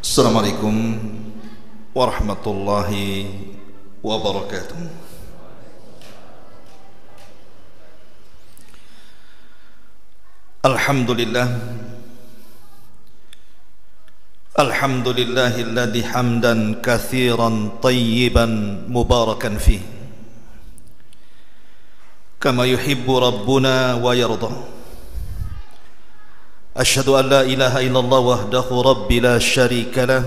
Assalamualaikum warahmatullahi wabarakatuh. Alhamdulillah, alhamdulillahilladzi hamdan katsiran tayyiban mubarakan fih kama yuhibbu rabbuna wa yarda. Asyhadu an la ilaha illallah wahdahu rabbi la syarika lah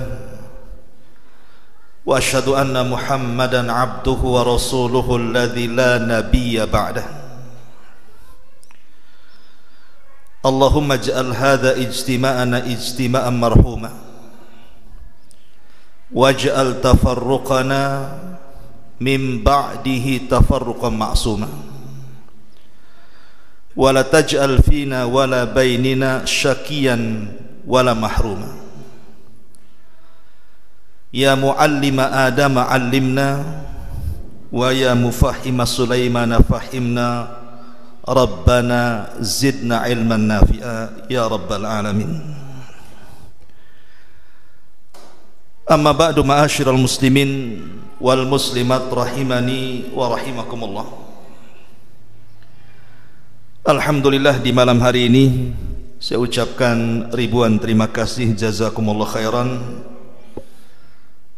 wa asyhadu anna Muhammadan abduhu wa rasuluhu alladzi la nabiyya ba'dah. Allahumma ij'al hadha ijtima'ana ijtima'an marhuma waj'al tafarruqana min ba'dihi tafarruqan ma'suma wala taj'al fina wala bainina syakiyan wala mahruma. Ya muallima Adam 'allimna wa ya mufahhima Sulaiman fahimna rabbana zidna ilman nafi'a ya rabbal alamin. Amma ba'du, ma'asyiral muslimin wal muslimat rahimani wa rahimakumullah. Alhamdulillah, di malam hari ini saya ucapkan ribuan terima kasih, jazakumullah khairan,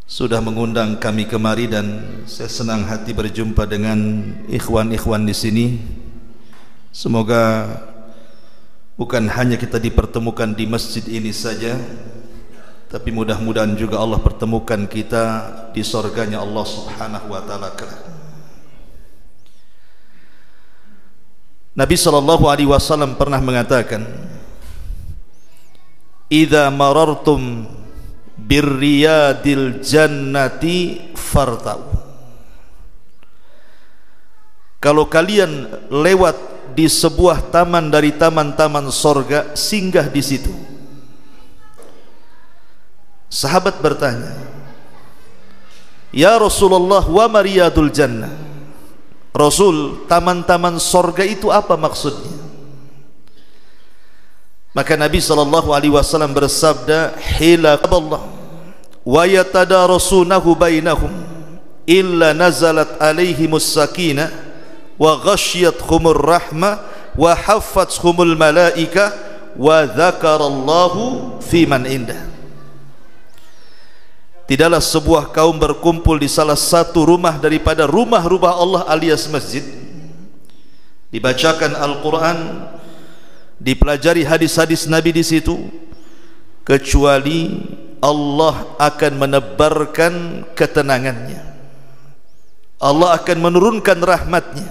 sudah mengundang kami kemari, dan saya senang hati berjumpa dengan ikhwan-ikhwan di sini. Semoga bukan hanya kita dipertemukan di masjid ini saja, tapi mudah-mudahan juga Allah pertemukan kita di surganya Allah Subhanahu wa taala kelak. Nabi SAW pernah mengatakan, "Idza marartum birriyadil jannati fartau." Kalau kalian lewat di sebuah taman dari taman-taman sorga, singgah di situ. Sahabat bertanya, "Ya Rasulullah, wa mariyadul jannah?" Rasul, taman-taman sorga itu apa maksudnya? Maka Nabi SAW bersabda, "Hilakallah wa yatadarasunahu bainahum illa nazalat alaihimus sakinah wa ghasyiyatuhumur rahmah wa haffathumul malaika wa dzakarallahu fi man indah." Tidaklah sebuah kaum berkumpul di salah satu rumah daripada rumah-rumah Allah alias masjid, dibacakan Al-Quran, dipelajari hadis-hadis Nabi di situ, kecuali Allah akan menebarkan ketenangannya, Allah akan menurunkan rahmatnya,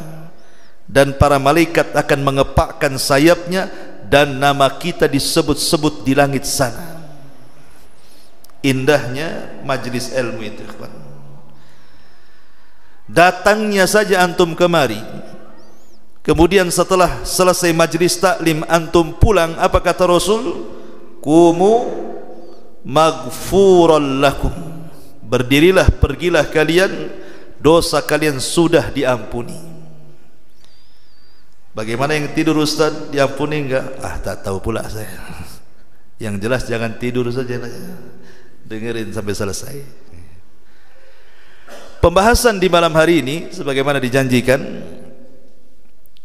dan para malaikat akan mengepakkan sayapnya, dan nama kita disebut-sebut di langit sana. Indahnya majlis ilmu itu, ikhwan. Datangnya saja antum kemari, kemudian setelah selesai majlis taklim antum pulang, apa kata Rasul? "Qumu maghfuran lakum." Berdirilah, pergilah kalian, dosa kalian sudah diampuni. Bagaimana yang tidur Ustaz, diampuni enggak? Tak tahu pula saya. Yang jelas jangan tidur saja, dengerin sampai selesai. Pembahasan di malam hari ini sebagaimana dijanjikan,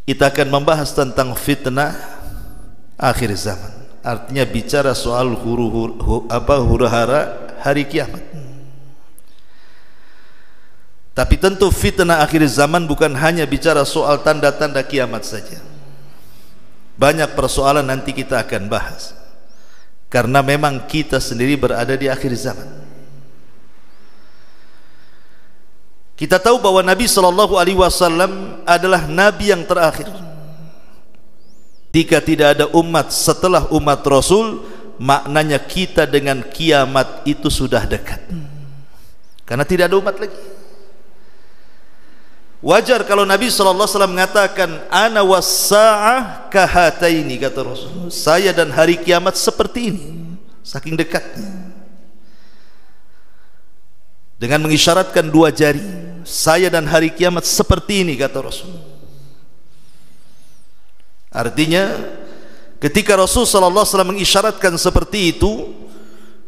kita akan membahas tentang fitnah akhir zaman. Artinya bicara soal huru-hara hari kiamat. Tapi tentu fitnah akhir zaman bukan hanya bicara soal tanda-tanda kiamat saja. Banyak persoalan nanti kita akan bahas, karena memang kita sendiri berada di akhir zaman. Kita tahu bahwa Nabi SAW adalah Nabi yang terakhir. Jika tidak ada umat setelah umat Rasul, maknanya kita dengan kiamat itu sudah dekat, karena tidak ada umat lagi. Wajar kalau Nabi SAW mengatakan, "Ana was-sa'ah kahataini," kata Rasul, saya dan hari kiamat seperti ini, saking dekatnya. Dengan mengisyaratkan dua jari, saya dan hari kiamat seperti ini, kata Rasul. Artinya ketika Rasul SAW mengisyaratkan seperti itu,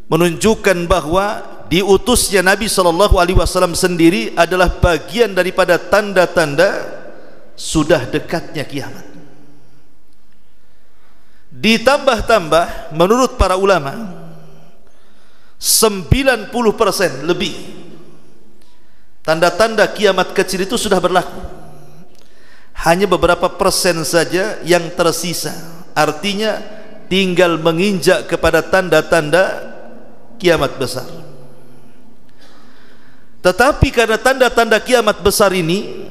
menunjukkan bahwa diutusnya Nabi SAW sendiri adalah bagian daripada tanda-tanda sudah dekatnya kiamat. Ditambah-tambah menurut para ulama 90% lebih tanda-tanda kiamat kecil itu sudah berlaku. Hanya beberapa persen saja yang tersisa. Artinya tinggal menginjak kepada tanda-tanda kiamat besar. Tetapi karena tanda-tanda kiamat besar ini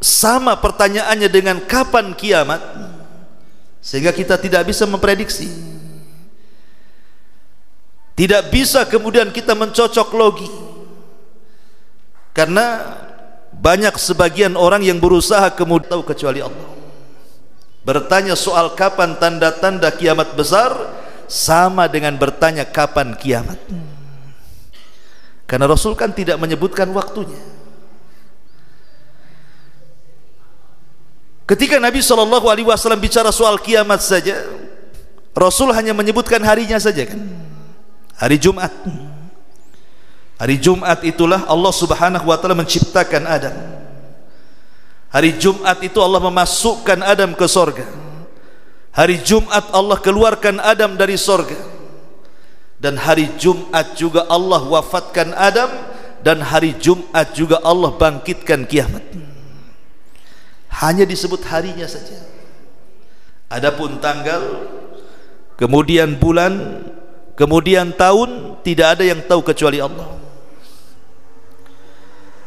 sama pertanyaannya dengan kapan kiamat, sehingga kita tidak bisa memprediksi. Tidak bisa kemudian kita mencocok logi, karena banyak sebagian orang yang berusaha kemudian tahu kecuali Allah. Bertanya soal kapan tanda-tanda kiamat besar sama dengan bertanya kapan kiamat, karena Rasul kan tidak menyebutkan waktunya. Ketika Nabi SAW bicara soal kiamat saja, Rasul hanya menyebutkan harinya saja kan, hari Jumat. Hari Jumat itulah Allah Subhanahu wa taala menciptakan Adam. Hari Jumat itu Allah memasukkan Adam ke sorga. Hari Jumat Allah keluarkan Adam dari sorga. Dan hari Jumat juga Allah wafatkan Adam. Dan hari Jumat juga Allah bangkitkan kiamat. Hanya disebut harinya saja. Adapun tanggal, kemudian bulan, kemudian tahun, tidak ada yang tahu kecuali Allah.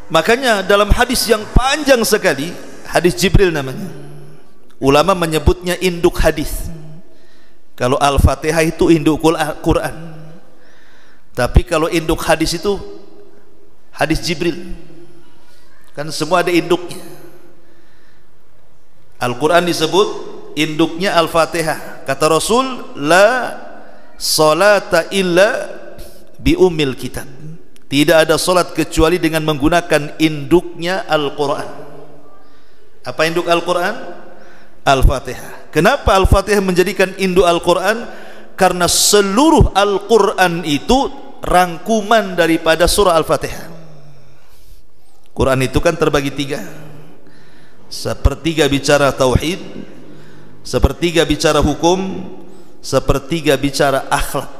Makanya dalam hadis yang panjang sekali, hadis Jibril namanya, ulama menyebutnya induk hadis. Kalau Al-Fatihah itu induk Quran, tapi kalau induk hadis itu hadis Jibril. Kan semua ada induknya. Al-Quran disebut induknya Al-Fatihah. Kata Rasul, la salata illa bi ummil kitab. Tidak ada salat kecuali dengan menggunakan induknya Al-Quran. Apa induk Al-Quran? Al-Fatihah. Kenapa Al-Fatihah menjadikan induk Al-Quran? Karena seluruh Al-Quran itu rangkuman daripada surah Al-Fatihah. Quran itu kan terbagi tiga. Sepertiga bicara tauhid, sepertiga bicara hukum, sepertiga bicara akhlak.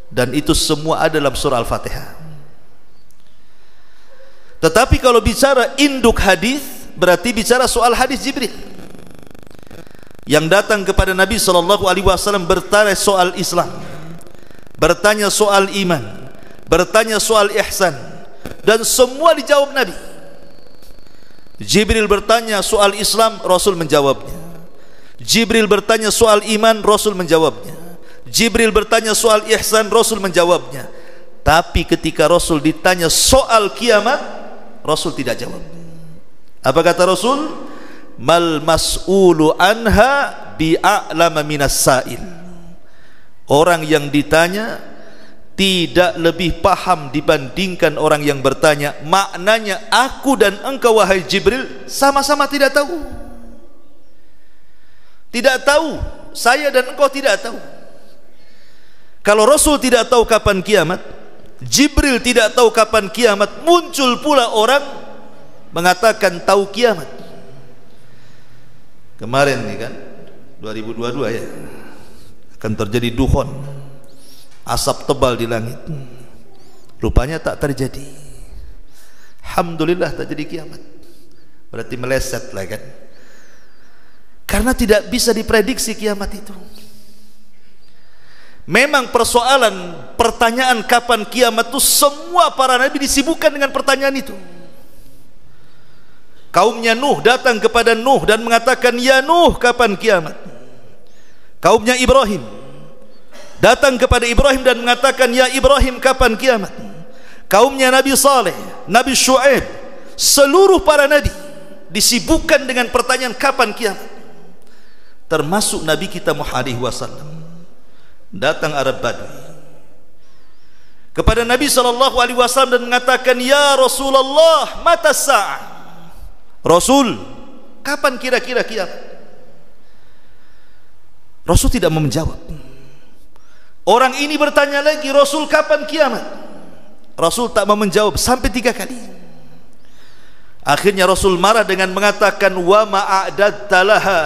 Dan itu semua ada dalam surah Al-Fatihah. Tetapi kalau bicara induk hadis, berarti bicara soal hadis Jibril yang datang kepada Nabi SAW bertanya soal Islam, bertanya soal iman, bertanya soal ihsan, dan semua dijawab Nabi. Jibril bertanya soal Islam, Rasul menjawabnya. Jibril bertanya soal iman, Rasul menjawabnya. Jibril bertanya soal ihsan, Rasul menjawabnya. Tapi ketika Rasul ditanya soal kiamat, Rasul tidak jawab. Apa kata Rasul? Mal mas'ulu anha bi'a'lama minas sa'il. Orang yang ditanya tidak lebih paham dibandingkan orang yang bertanya. Maknanya aku dan engkau wahai Jibril sama-sama tidak tahu. Tidak tahu, saya dan engkau tidak tahu. Kalau Rasul tidak tahu kapan kiamat, Jibril tidak tahu kapan kiamat, muncul pula orang mengatakan tahu kiamat. Kemarin nih kan 2022 ya, akan terjadi dukhon, asap tebal di langit. Rupanya tak terjadi. Alhamdulillah tak jadi kiamat. Berarti meleset lah kan. Karena tidak bisa diprediksi kiamat itu. Memang persoalan pertanyaan kapan kiamat itu semua para nabi disibukkan dengan pertanyaan itu. Kaumnya Nuh datang kepada Nuh dan mengatakan, ya Nuh, kapan kiamat? Kaumnya Ibrahim datang kepada Ibrahim dan mengatakan, ya Ibrahim, kapan kiamat? Kaumnya Nabi Saleh, Nabi Syuaib, seluruh para nabi disibukkan dengan pertanyaan kapan kiamat. Termasuk Nabi kita Muhammad SAW. Datang Arab Badui kepada Nabi SAW dan mengatakan, ya Rasulullah, mata sa'ah? Rasul, kapan kira-kira kiamat? Rasul tidak mau menjawab. Orang ini bertanya lagi, Rasul kapan kiamat? Rasul tak mau menjawab sampai 3 kali. Akhirnya Rasul marah dengan mengatakan, wa ma'adatta laha,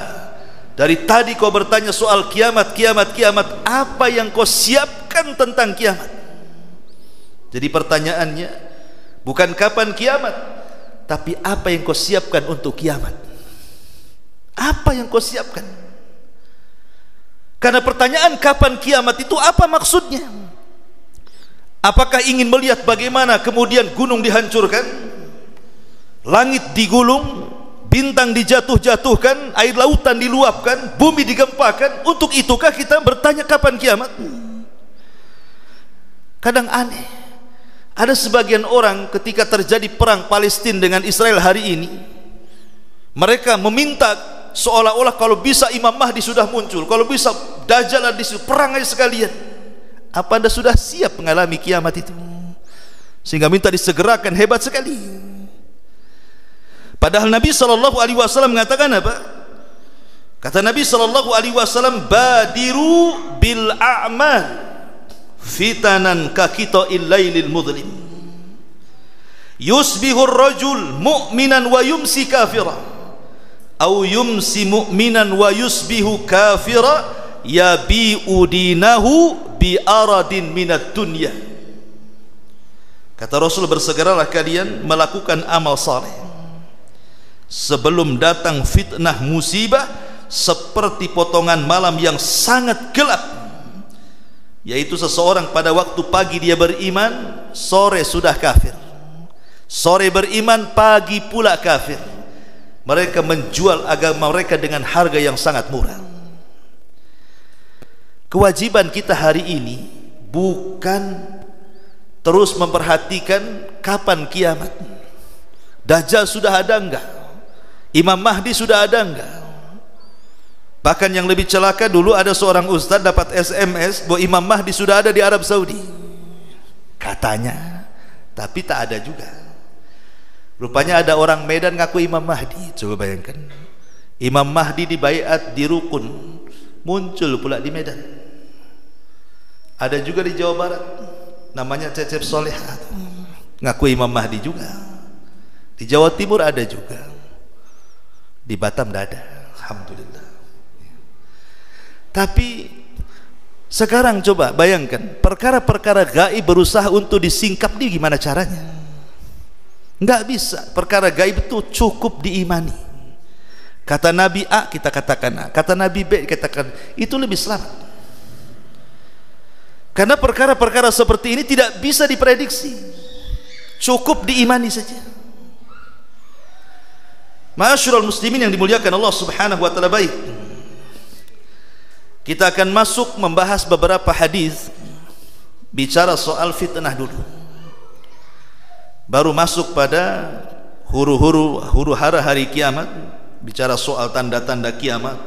dari tadi kau bertanya soal kiamat, kiamat, kiamat, apa yang kau siapkan tentang kiamat? Jadi pertanyaannya bukan kapan kiamat, tapi apa yang kau siapkan untuk kiamat? Apa yang kau siapkan? Karena pertanyaan kapan kiamat itu apa maksudnya? Apakah ingin melihat bagaimana kemudian gunung dihancurkan, langit digulung, bintang dijatuh-jatuhkan, air lautan diluapkan, bumi digempakan? Untuk itukah kita bertanya kapan kiamat? Kadang aneh, ada sebagian orang ketika terjadi perang Palestina dengan Israel hari ini, mereka meminta seolah-olah kalau bisa Imam Mahdi sudah muncul, kalau bisa Dajjal di situ, perang aja sekalian. Apa Anda sudah siap mengalami kiamat itu? Sehingga minta disegerakan, hebat sekali. Padahal Nabi SAW mengatakan apa? Kata Nabi SAW, badiru bil a'mal fitanan kakita'il lailil mudlim, yusbihur rajul mu'minan wa yumsi kafira, au yumsi mu'minan wa yusbihu kafira, yabi'u dinahu bi aradin minat dunya. Kata Rasul, bersegeralah kalian melakukan amal saleh sebelum datang fitnah musibah seperti potongan malam yang sangat gelap, yaitu seseorang pada waktu pagi dia beriman, sore sudah kafir, sore beriman, pagi pula kafir. Mereka menjual agama mereka dengan harga yang sangat murah. Kewajiban kita hari ini bukan terus memperhatikan kapan kiamat, Dajjal sudah ada enggak, Imam Mahdi sudah ada enggak. Bahkan yang lebih celaka, dulu ada seorang ustaz dapat SMS bahwa Imam Mahdi sudah ada di Arab Saudi katanya, tapi tak ada juga. Rupanya ada orang Medan ngaku Imam Mahdi. Coba bayangkan, Imam Mahdi dibaiat di Rukun, muncul pula di Medan. Ada juga di Jawa Barat, namanya Cecep Soleha, ngaku Imam Mahdi juga. Di Jawa Timur ada juga, di Batam tidak ada, alhamdulillah. Tapi sekarang coba bayangkan, perkara-perkara gaib berusaha untuk disingkap, ini gimana caranya? Enggak bisa. Perkara gaib itu cukup diimani. Kata Nabi A kita katakan A, kata Nabi B katakan, itu lebih selamat. Karena perkara-perkara seperti ini tidak bisa diprediksi, cukup diimani saja. Ma'asyiral muslimin yang dimuliakan Allah Subhanahu wa taala, baik, kita akan masuk membahas beberapa hadis bicara soal fitnah dulu, baru masuk pada huru hara hari kiamat, bicara soal tanda-tanda kiamat,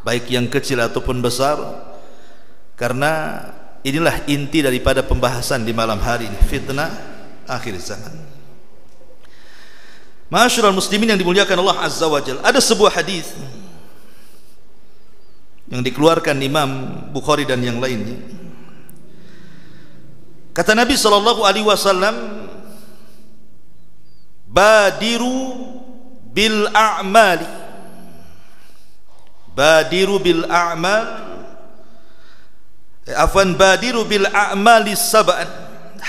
baik yang kecil ataupun besar. Karena inilah inti daripada pembahasan di malam hari ini, fitnah akhir zaman. Ma'asyiral muslimin yang dimuliakan Allah Azza wa Jalla, ada sebuah hadis yang dikeluarkan Imam Bukhari dan yang lainnya. Kata Nabi SAW, badiru bil a'mali, badiru bil a'mal, afan badiru bil a'mali sab'an,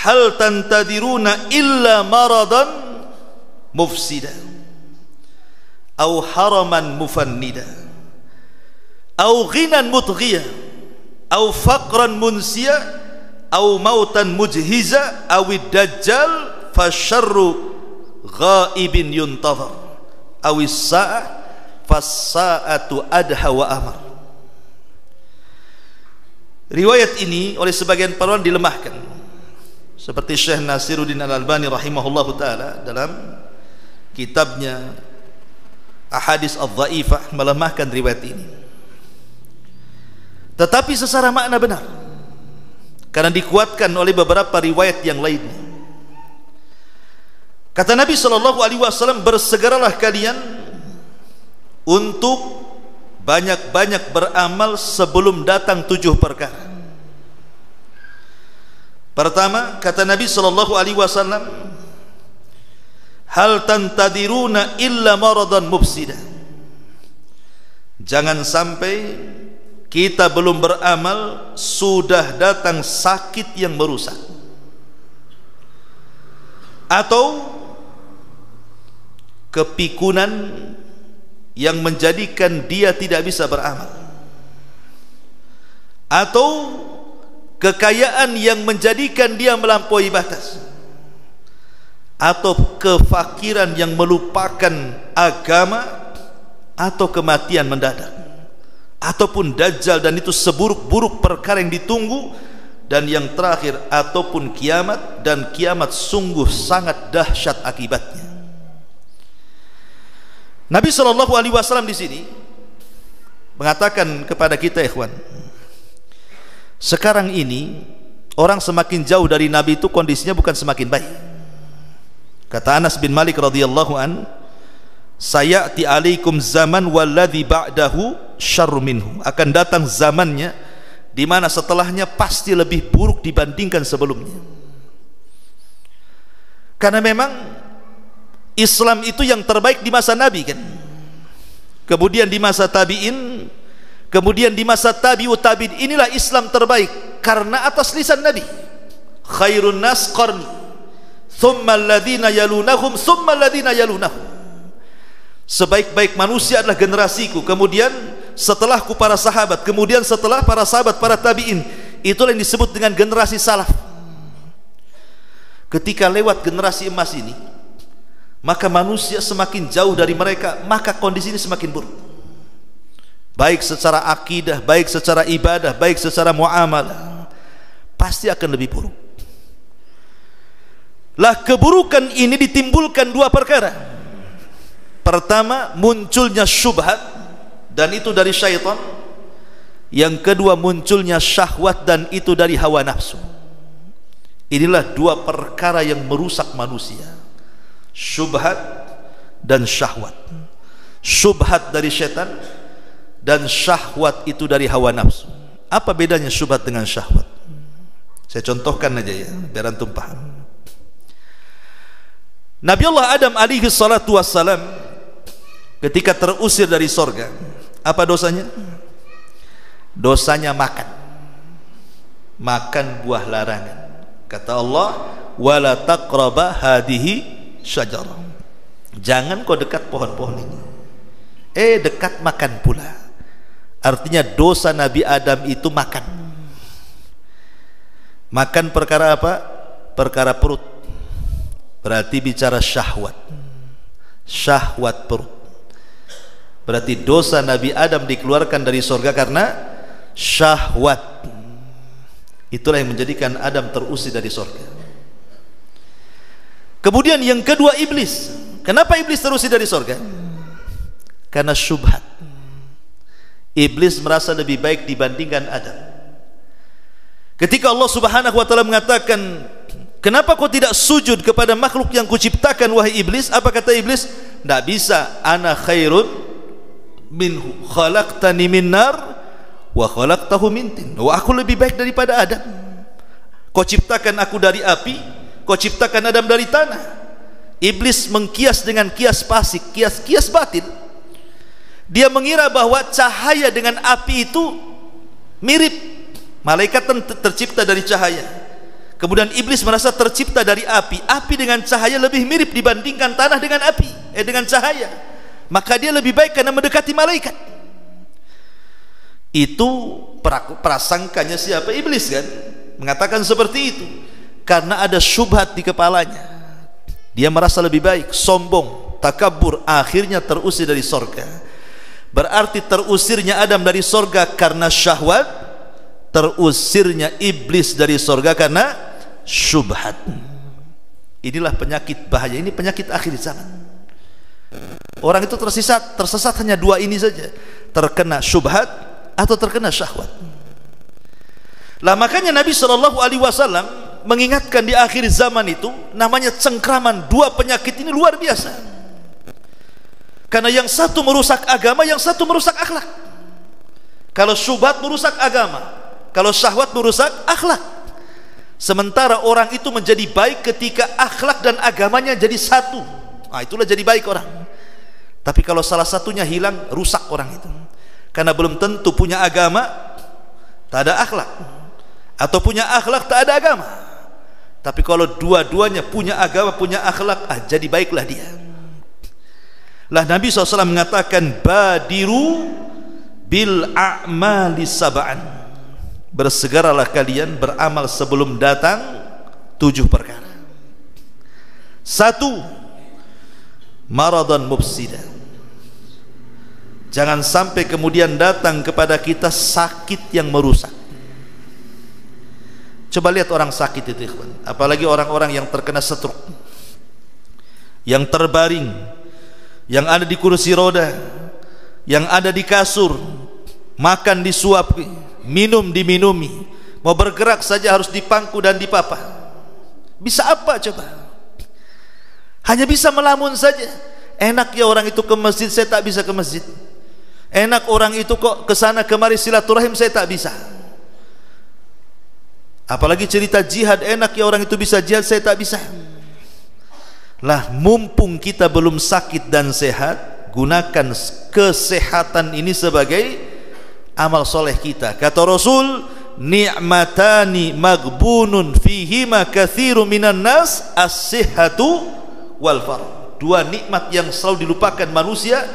hal tantadiruna illa maradan mufsida, au haraman mufannida, au ghinan mutghiya, au faqran munsiya, au mautan mujhiza, au dajjal fasyarru ghaibin yuntazar, au as-sa'ah fas-sa'atu adha wa amar. Riwayat ini oleh sebagian para ulama dilemahkan, seperti Syekh Nasiruddin Al-Albani rahimahullahu taala dalam kitabnya Ahadits Adh-Dhaifah melemahkan riwayat ini. Tetapi secara makna benar, karena dikuatkan oleh beberapa riwayat yang lainnya. Kata Nabi SAW, bersegeralah kalian untuk banyak-banyak beramal sebelum datang 7 perkara. Pertama, kata Nabi sallallahu alaihi wasallam, hal tantadiruna illa maradan mufsida. Jangan sampai kita belum beramal sudah datang sakit yang merusak, atau kepikunan yang menjadikan dia tidak bisa beramal, atau kekayaan yang menjadikan dia melampaui batas, atau kefakiran yang melupakan agama, atau kematian mendadak, ataupun dajjal, dan itu seburuk-buruk perkara yang ditunggu, dan yang terakhir ataupun kiamat, dan kiamat sungguh sangat dahsyat akibatnya. Nabi SAW di sini mengatakan kepada kita, ikhwan, sekarang ini orang semakin jauh dari Nabi itu kondisinya bukan semakin baik. Kata Anas bin Malik radhiyallahu an, sayati alaikum zaman walladhi ba'dahu syarru minhu. Akan datang zamannya di mana setelahnya pasti lebih buruk dibandingkan sebelumnya. Karena memang Islam itu yang terbaik di masa Nabi kan. Kemudian di masa tabi'in, kemudian di masa tabi'ut tabi'in, inilah Islam terbaik karena atas lisan Nabi. Khairun nas qarni, thumma alladhina yalunahum, thumma alladhina yalunahum. Sebaik-baik manusia adalah generasiku, kemudian setelahku para sahabat, kemudian setelah para sahabat para tabi'in. Itulah yang disebut dengan generasi salaf. Ketika lewat generasi emas ini, maka manusia semakin jauh dari mereka, maka kondisi ini semakin buruk, baik secara akidah, baik secara ibadah, baik secara muamalah, pasti akan lebih buruk. Lah, keburukan ini ditimbulkan dua perkara. Pertama, munculnya syubhat, dan itu dari syaitan. Yang kedua, munculnya syahwat, dan itu dari hawa nafsu. Inilah dua perkara yang merusak manusia, syubhat dan syahwat. Syubhat dari syaitan, dan syahwat itu dari hawa nafsu. Apa bedanya syubhat dengan syahwat? Saya contohkan aja ya, biar antum paham. Nabi Allah Adam alaihi salatu wassalam ketika terusir dari sorga, apa dosanya? Dosanya makan buah larangan. Kata Allah, wala taqraba hadihi syajarah. Jangan kau dekat pohon-pohon ini. Dekat makan pula. Artinya dosa Nabi Adam itu makan. Makan perkara apa? Perkara perut. Berarti bicara syahwat. Syahwat perut. Berarti dosa Nabi Adam dikeluarkan dari surga karena syahwat. Itulah yang menjadikan Adam terusir dari surga. Kemudian yang kedua, iblis. Kenapa iblis terusir dari surga? Karena syubhat. Iblis merasa lebih baik dibandingkan Adam. Ketika Allah Subhanahu wa taala mengatakan, kenapa kau tidak sujud kepada makhluk yang kuciptakan wahai iblis? Apa kata iblis? Tidak bisa. Ana khairun minhu, khalaqtani min nar wa khalaqtahu min tin. Wah, aku lebih baik daripada Adam. Kau ciptakan aku dari api, kau ciptakan Adam dari tanah. Iblis mengkias dengan kias fasik, kias batil. Dia mengira bahwa cahaya dengan api itu mirip. Malaikat tercipta dari cahaya. Kemudian iblis merasa tercipta dari api. Api dengan cahaya lebih mirip dibandingkan tanah dengan api, dengan cahaya. Maka dia lebih baik karena mendekati malaikat. Itu prasangkanya siapa? Iblis kan? Mengatakan seperti itu karena ada syubhat di kepalanya. Dia merasa lebih baik, sombong, takabur, akhirnya terusir dari sorga. Berarti terusirnya Adam dari sorga karena syahwat, terusirnya iblis dari sorga karena syubhat. Inilah penyakit bahaya, ini penyakit akhir zaman. Orang itu tersesat hanya dua ini saja, terkena syubhat atau terkena syahwat. Lah makanya Nabi SAW mengingatkan di akhir zaman itu namanya cengkraman. Dua penyakit ini luar biasa. Karena yang satu merusak agama, yang satu merusak akhlak. Kalau syubhat merusak agama, kalau syahwat merusak akhlak. Sementara orang itu menjadi baik ketika akhlak dan agamanya jadi satu. Nah, itulah jadi baik orang. Tapi kalau salah satunya hilang, rusak orang itu. Karena belum tentu punya agama tak ada akhlak, atau punya akhlak tak ada agama. Tapi kalau dua-duanya punya agama, punya akhlak, jadi baiklah dia. Lah Nabi SAW mengatakan, badiru bil a'mali sab'an. Bersegeralah kalian beramal sebelum datang 7 perkara. 1, maradan mufsidan. Jangan sampai kemudian datang kepada kita sakit yang merusak. Coba lihat orang sakit itu, ikhwan. Apalagi orang-orang yang terkena stroke, yang terbaring, yang ada di kursi roda, yang ada di kasur, makan disuapi, minum diminumi, mau bergerak saja harus dipangku dan dipapa. Bisa apa coba? Hanya bisa melamun saja. Enak ya orang itu ke masjid, saya tak bisa ke masjid. Enak orang itu kok kesana kemari silaturahim, saya tak bisa. Apalagi cerita jihad, enak ya orang itu bisa jihad, saya tak bisa. Lah mumpung kita belum sakit dan sehat, gunakan kesehatan ini sebagai amal soleh kita. Kata Rasul, ni'matani maghbunun fihima katsirun minan nas, as-sihhatu wal faragh. 2 nikmat yang selalu dilupakan manusia.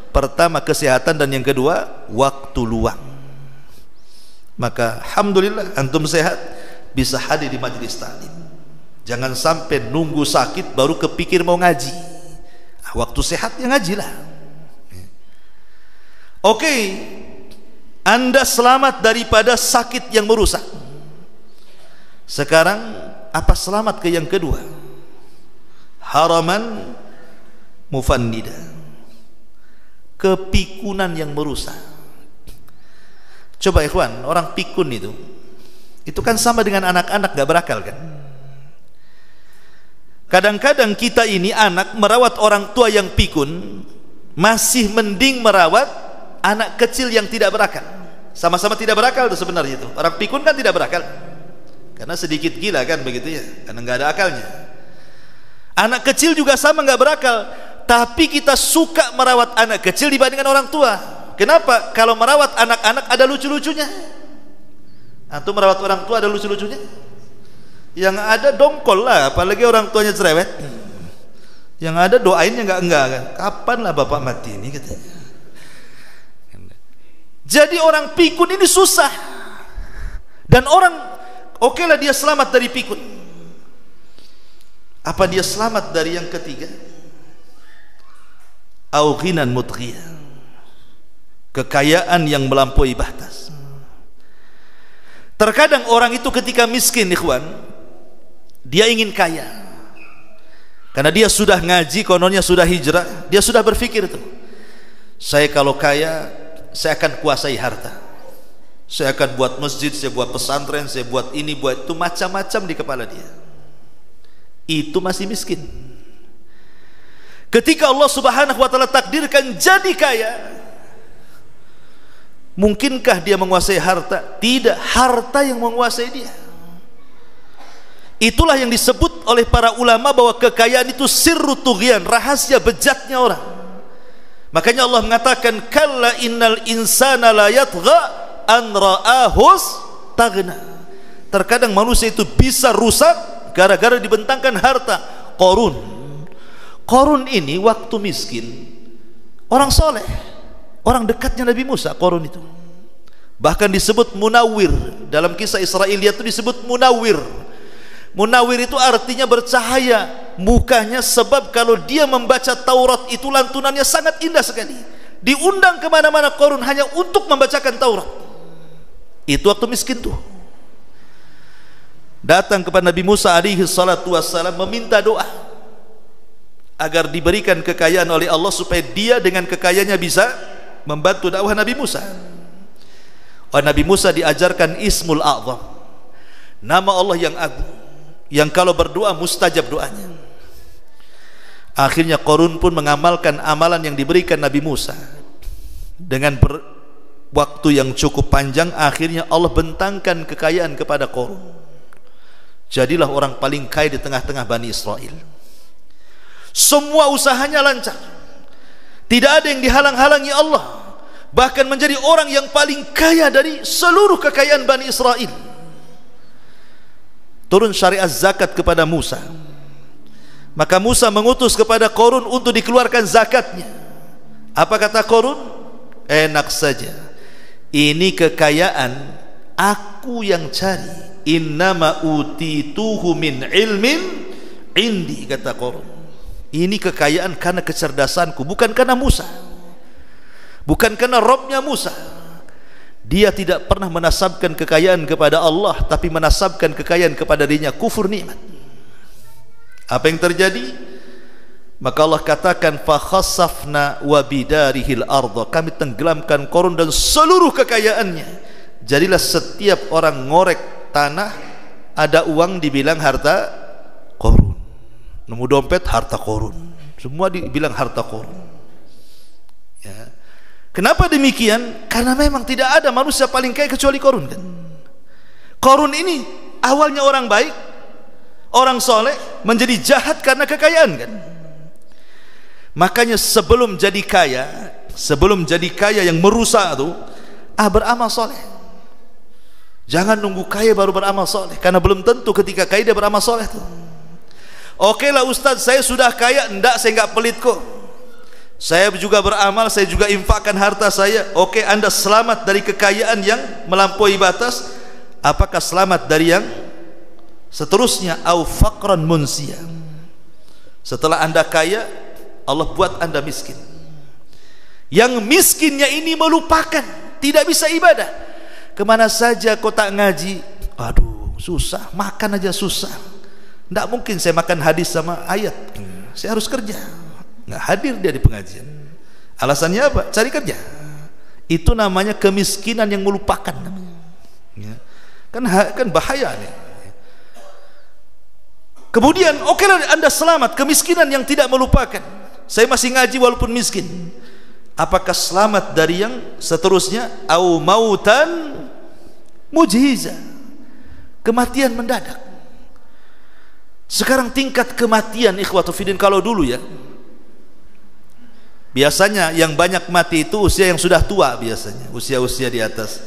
Pertama kesehatan, dan yang kedua waktu luang. Maka alhamdulillah antum sehat, bisa hadir di majelis taklim. Jangan sampai nunggu sakit baru kepikir mau ngaji. Waktu sehat ya ngajilah. Oke, Anda selamat daripada sakit yang merusak. Sekarang apa selamat ke yang kedua? Haraman mufannida, kepikunan yang merusak. Coba ikhwan, orang pikun itu kan sama dengan anak-anak gak berakal kan. Kadang-kadang kita ini anak merawat orang tua yang pikun masih mending merawat anak kecil yang tidak berakal. Sama-sama tidak berakal itu sebenarnya itu. Orang pikun kan tidak berakal karena sedikit gila kan begitu ya, karena nggak ada akalnya. Anak kecil juga sama nggak berakal, tapi kita suka merawat anak kecil dibandingkan orang tua. Kenapa? Kalau merawat anak-anak ada lucu-lucunya. Antum merawat orang tua ada lucu-lucunya? Yang ada dongkol lah, apalagi orang tuanya cerewet. Yang ada doainnya enggak kan. Kapan lah bapak mati ini katanya. Jadi orang pikun ini susah. Dan orang oke lah dia selamat dari pikun. Apa dia selamat dari yang ketiga? Au ghinan mutghiyah, kekayaan yang melampaui batas. Terkadang orang itu ketika miskin, ikhwan, dia ingin kaya. Karena dia sudah ngaji, kononnya sudah hijrah, dia sudah berpikir itu, saya kalau kaya, saya akan kuasai harta. Saya akan buat masjid, saya buat pesantren, saya buat ini, buat itu, macam-macam di kepala dia. Itu masih miskin. Ketika Allah Subhanahu wa taala takdirkan jadi kaya, mungkinkah dia menguasai harta? Tidak, harta yang menguasai dia. Itulah yang disebut oleh para ulama bahwa kekayaan itu sirru tughyan, rahasia bejatnya orang. Makanya Allah mengatakan, kalla innal insana la yatgha an ra'ahus taghna. Terkadang manusia itu bisa rusak gara-gara dibentangkan harta. Qarun ini waktu miskin orang soleh, orang dekatnya Nabi Musa. Qarun itu bahkan disebut munawwir. Dalam kisah Israiliyat itu disebut munawwir. Munawwir itu artinya bercahaya mukanya, sebab kalau dia membaca Taurat itu lantunannya sangat indah sekali. Diundang kemana-mana Qarun hanya untuk membacakan Taurat. Itu waktu miskin tuh. Datang kepada Nabi Musa alaihi salatu wassalam meminta doa agar diberikan kekayaan oleh Allah supaya dia dengan kekayaannya bisa membantu dakwah Nabi Musa. Nabi Musa diajarkan Ismul A'zam, nama Allah yang agung, yang kalau berdoa mustajab doanya. Akhirnya Qarun pun mengamalkan amalan yang diberikan Nabi Musa. Dengan waktu yang cukup panjang, akhirnya Allah bentangkan kekayaan kepada Qarun. Jadilah orang paling kaya di tengah-tengah Bani Israel. Semua usahanya lancar, tidak ada yang dihalang-halangi Allah, bahkan menjadi orang yang paling kaya dari seluruh kekayaan Bani Israel. Turun syariat zakat kepada Musa, maka Musa mengutus kepada Qarun untuk dikeluarkan zakatnya. Apa kata Qarun? Enak saja, ini kekayaan aku yang cari. Innama utituhu min ilmin indi, kata Qarun. Ini kekayaan karena kecerdasanku, bukan karena Musa, bukan karena Robnya Musa. Dia tidak pernah menasabkan kekayaan kepada Allah, tapi menasabkan kekayaan kepada dirinya, kufur nikmat. Apa yang terjadi? Maka Allah katakan, fa khassafna wa bidarihil ardh, kami tenggelamkan Qarun dan seluruh kekayaannya. Jadilah setiap orang ngorek tanah, ada uang dibilang harta Qarun, nemu dompet harta Qarun, semua dibilang harta Qarun. Ya. Kenapa demikian? Karena memang tidak ada manusia paling kaya kecuali Qarun kan. Qarun ini awalnya orang baik, orang soleh, menjadi jahat karena kekayaan kan. Makanya sebelum jadi kaya yang merusak itu, beramal soleh. Jangan nunggu kaya baru beramal soleh, karena belum tentu ketika kaya dia beramal soleh tuh. Oke lah Ustaz, saya sudah kaya, enggak, saya enggak pelit kok. Saya juga beramal, saya juga infakkan harta saya. Oke, Anda selamat dari kekayaan yang melampaui batas. Apakah selamat dari yang seterusnya? Au faqran munsiya. Setelah Anda kaya, Allah buat Anda miskin. Yang miskinnya ini melupakan, tidak bisa ibadah. Kemana saja kau tak ngaji, aduh susah, makan aja susah. Tidak mungkin saya makan hadis sama ayat, saya harus kerja. Nggak hadir dia di pengajian. Alasannya apa? Cari kerja. Itu namanya kemiskinan yang melupakan namanya. Ya. Kan bahaya nih. Kemudian oke lah Anda selamat, kemiskinan yang tidak melupakan. Saya masih ngaji walaupun miskin. Apakah selamat dari yang seterusnya? Au mautan mujhiza, kematian mendadak. Sekarang tingkat kematian ikhwatu fiddin, kalau dulu ya biasanya yang banyak mati itu usia yang sudah tua, biasanya usia-usia di atas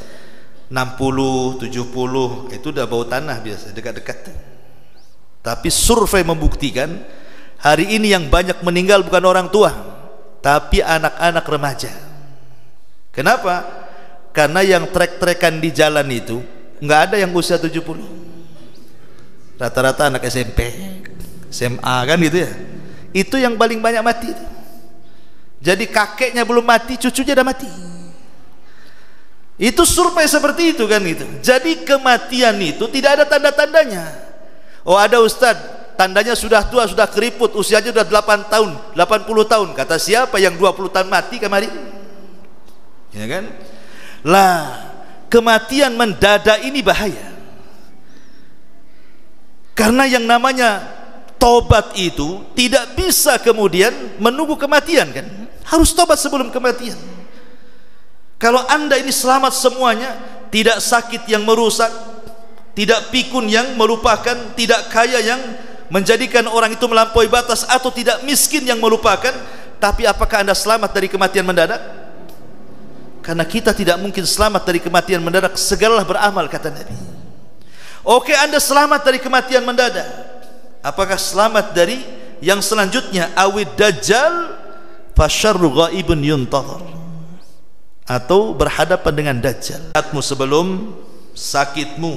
60, 70, itu udah bau tanah biasa, dekat-dekat. Tapi survei membuktikan hari ini yang banyak meninggal bukan orang tua, tapi anak-anak remaja. Kenapa? Karena yang trek-trekan di jalan itu nggak ada yang usia 70, rata-rata anak SMP, SMA kan gitu ya. Itu yang paling banyak mati itu. Jadi kakeknya belum mati, cucunya udah mati. Itu survei seperti itu kan gitu. Jadi kematian itu tidak ada tanda-tandanya. Oh ada Ustaz, tandanya sudah tua, sudah keriput, usianya sudah 8 tahun, 80 tahun. Kata siapa yang 20 tahun mati kemarin? Ya kan? Lah, kematian mendadak ini bahaya. Karena yang namanya tobat itu tidak bisa kemudian menunggu kematian kan? Harus tobat sebelum kematian. Kalau Anda ini selamat semuanya, tidak sakit yang merusak, tidak pikun yang melupakan, tidak kaya yang menjadikan orang itu melampaui batas, atau tidak miskin yang melupakan, tapi apakah Anda selamat dari kematian mendadak? Karena kita tidak mungkin selamat dari kematian mendadak, segeralah beramal kata Nabi. Oke, Anda selamat dari kematian mendadak, apakah selamat dari yang selanjutnya? Awid dajjal fasyarru ghaibun yuntadhar, atau berhadapan dengan dajjal. Saatmu sebelum sakitmu,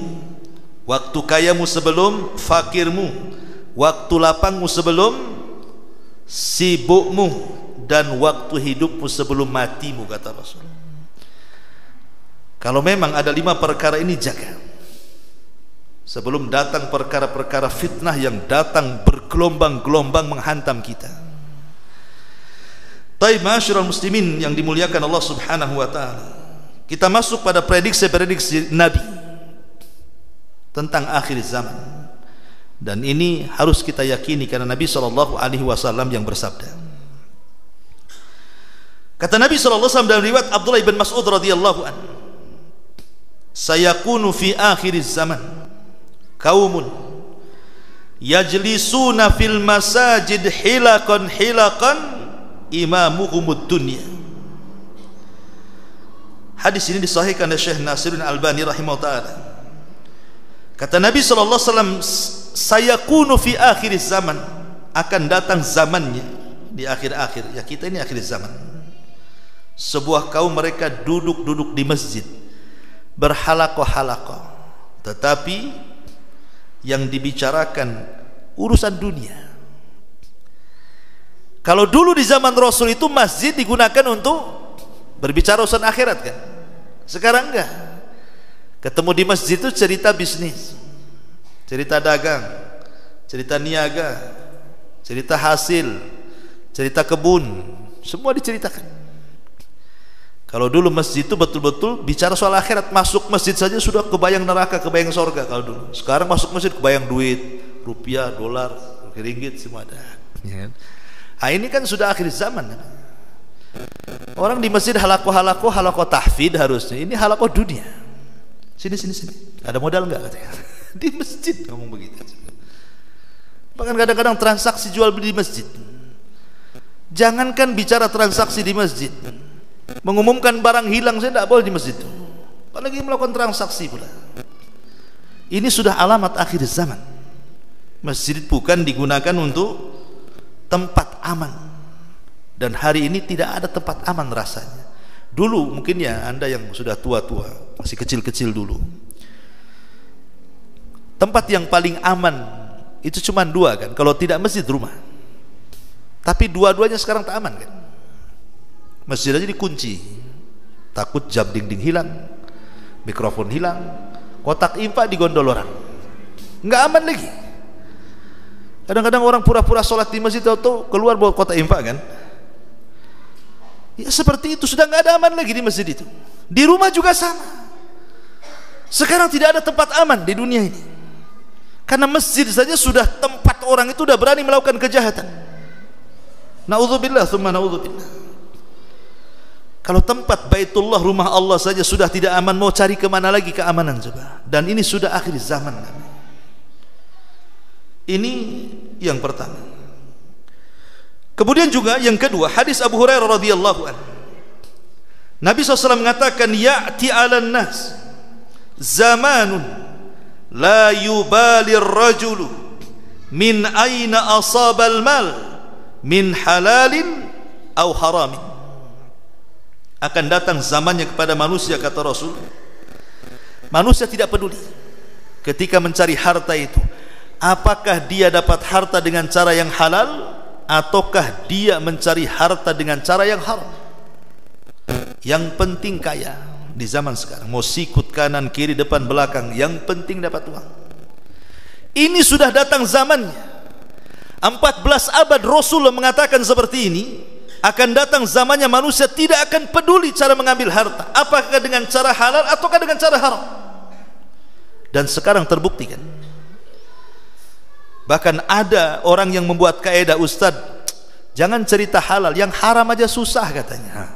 waktu kayamu sebelum fakirmu, waktu lapangmu sebelum sibukmu, dan waktu hidupmu sebelum matimu, kata Rasul. Kalau memang ada 5 perkara ini, jaga sebelum datang perkara-perkara fitnah yang datang bergelombang-gelombang menghantam kita. Taib ma'asyiral muslimin yang dimuliakan Allah Subhanahu wa taala, kita masuk pada prediksi-prediksi Nabi tentang akhir zaman, dan ini harus kita yakini karena Nabi sallallahu alaihi wasallam yang bersabda. Kata Nabi sallallahu alaihi wasallam dalam riwayat Abdullah bin Mas'ud radhiyallahu anhu, sayakunu fi akhir zaman qaumun yajlisuna fil masajid hilaqan hilaqan imamuhumud dunya. Hadis ini disahihkan oleh Syekh Nasiruddin Albani rahimahullah. Kata Nabi sallallahu alaihi wasallam, sayakunu fi akhir zaman, akan datang zamannya di akhir-akhir, ya kita ini akhir zaman, sebuah kaum mereka duduk-duduk di masjid berhalakoh-halakoh, tetapi yang dibicarakan urusan dunia. Kalau dulu di zaman Rasul itu masjid digunakan untuk berbicara urusan akhirat kan, sekarang enggak. Ketemu di masjid itu cerita bisnis, cerita dagang, cerita niaga, cerita hasil, cerita kebun, semua diceritakan. Kalau dulu masjid itu betul-betul bicara soal akhirat, masuk masjid saja sudah kebayang neraka, kebayang sorga. Kalau dulu, sekarang masuk masjid kebayang duit, rupiah, dolar, ringgit, semua ada. Nah, ini kan sudah akhir zaman. Orang di masjid halakoh tahfidz harusnya, ini halakoh dunia. Sini, ada modal enggak katanya? Di masjid ngomong begitu. Bahkan kadang-kadang transaksi jual beli di masjid. Jangankan bicara transaksi di masjid, mengumumkan barang hilang saya tidak boleh di masjid itu, apalagi melakukan transaksi pula. Ini sudah alamat akhir zaman. Masjid bukan digunakan untuk tempat aman, dan hari ini tidak ada tempat aman rasanya. Dulu mungkin ya Anda yang sudah tua-tua, masih kecil-kecil dulu, tempat yang paling aman itu cuma dua kan, kalau tidak masjid rumah. Tapi dua-duanya sekarang tak aman kan. Masjid aja dikunci, takut jam dinding hilang, mikrofon hilang, kotak infak digondol orang, nggak aman lagi. Kadang-kadang orang pura-pura sholat di masjid atau keluar bawa kotak infak kan. Ya seperti itu, sudah nggak ada aman lagi di masjid itu. Di rumah juga sama. Sekarang tidak ada tempat aman di dunia ini, karena masjid saja sudah tempat orang itu sudah berani melakukan kejahatan. Na'udzubillah tsumma na'udzubillah. Kalau tempat Baitullah, rumah Allah saja sudah tidak aman, mau cari kemana lagi keamanan coba? Dan ini sudah akhir zaman. Ini yang pertama. Kemudian juga yang kedua, hadis Abu Hurairah radhiyallahu anhu. Nabi SAW mengatakan, ya'ti 'alan nas zamanun la yubalir rajulu min aina asabal mal min halalin au haramin. Akan datang zamannya kepada manusia, kata Rasul, manusia tidak peduli ketika mencari harta itu, apakah dia dapat harta dengan cara yang halal ataukah dia mencari harta dengan cara yang haram. Yang penting kaya di zaman sekarang, mau sikut kanan kiri depan belakang, yang penting dapat uang. Ini sudah datang zamannya. 14 abad Rasulullah mengatakan seperti ini. Akan datang zamannya manusia tidak akan peduli cara mengambil harta, apakah dengan cara halal ataukah dengan cara haram. Dan sekarang terbukti kan. Bahkan ada orang yang membuat kaidah, Ustadz, jangan cerita halal, yang haram aja susah katanya.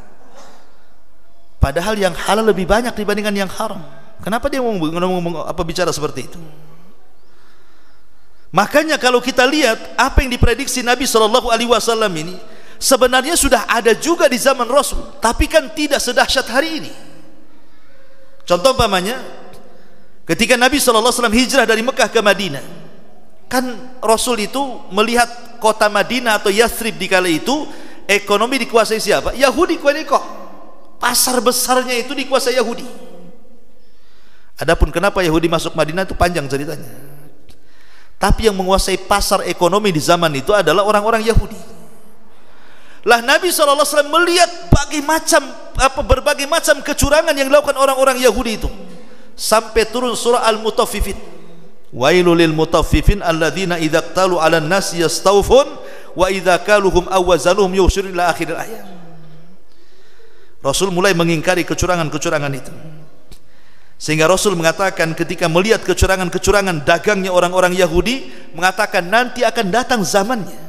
Padahal yang halal lebih banyak dibandingkan yang haram. Kenapa dia ngomong bicara seperti itu? Makanya kalau kita lihat apa yang diprediksi Nabi SAW ini, sebenarnya sudah ada juga di zaman Rasul, tapi kan tidak sedahsyat hari ini. Contoh umpamanya, ketika Nabi SAW hijrah dari Mekah ke Madinah, kan Rasul itu melihat kota Madinah atau Yathrib di kala itu ekonomi dikuasai siapa? Yahudi. Pasar besarnya itu dikuasai Yahudi. Adapun kenapa Yahudi masuk Madinah itu panjang ceritanya. Tapi yang menguasai pasar ekonomi di zaman itu adalah orang-orang Yahudi. Lah Nabi SAW melihat berbagai macam kecurangan yang dilakukan orang-orang Yahudi itu, sampai turun surah Al-Mutaffifin. Wailul lil mutaffifin alladzina idza qtalu 'alan nasi yastawfun wa idza kaluhum aw wazanuhum yukhsirun ila akhir ayat. Rasul mulai mengingkari kecurangan-kecurangan itu, sehingga Rasul mengatakan ketika melihat kecurangan-kecurangan dagangnya orang-orang Yahudi, mengatakan nanti akan datang zamannya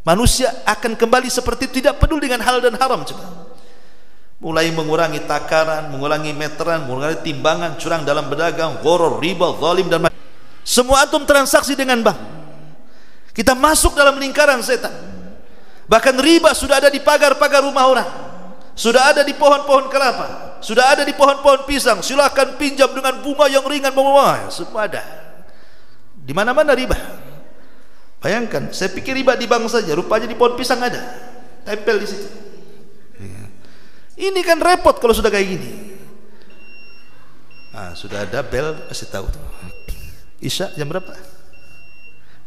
manusia akan kembali seperti itu, tidak peduli dengan halal dan haram. Coba mulai mengurangi takaran, mengurangi meteran, mengurangi timbangan, curang dalam berdagang, gharar, riba, zalim dan semua antum transaksi dengan bank. Kita masuk dalam lingkaran setan. Bahkan riba sudah ada di pagar-pagar rumah orang, sudah ada di pohon-pohon kelapa, sudah ada di pohon-pohon pisang. Silakan pinjam dengan bunga yang ringan, semua ada. Di mana-mana riba. Bayangkan, saya pikir riba di bank saja, rupanya di pohon pisang ada, tempel di situ. Ini kan repot kalau sudah kayak gini. Sudah ada bel, kasih tahu tuh. Isya jam berapa?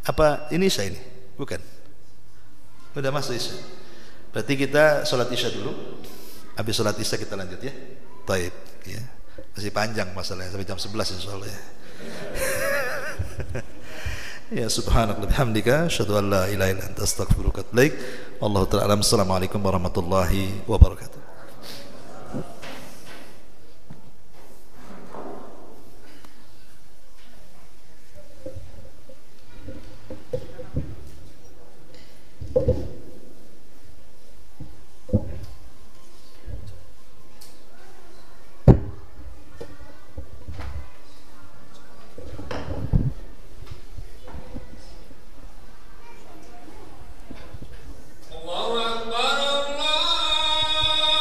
Apa ini Isya ini? Bukan. Udah masuk Isya. Berarti kita sholat Isya dulu. Habis sholat Isya kita lanjut ya. Taib. Ya. Masih panjang masalahnya sampai jam 11 insyaallah ya. Ya subhanallah bihamdika asyhadu an la ilaha illa anta astaghfiruka wa atubu ilaik. Wallahu ta'ala alam. Assalamualaikum warahmatullahi wabarakatuh. Allahu Akbar, Allah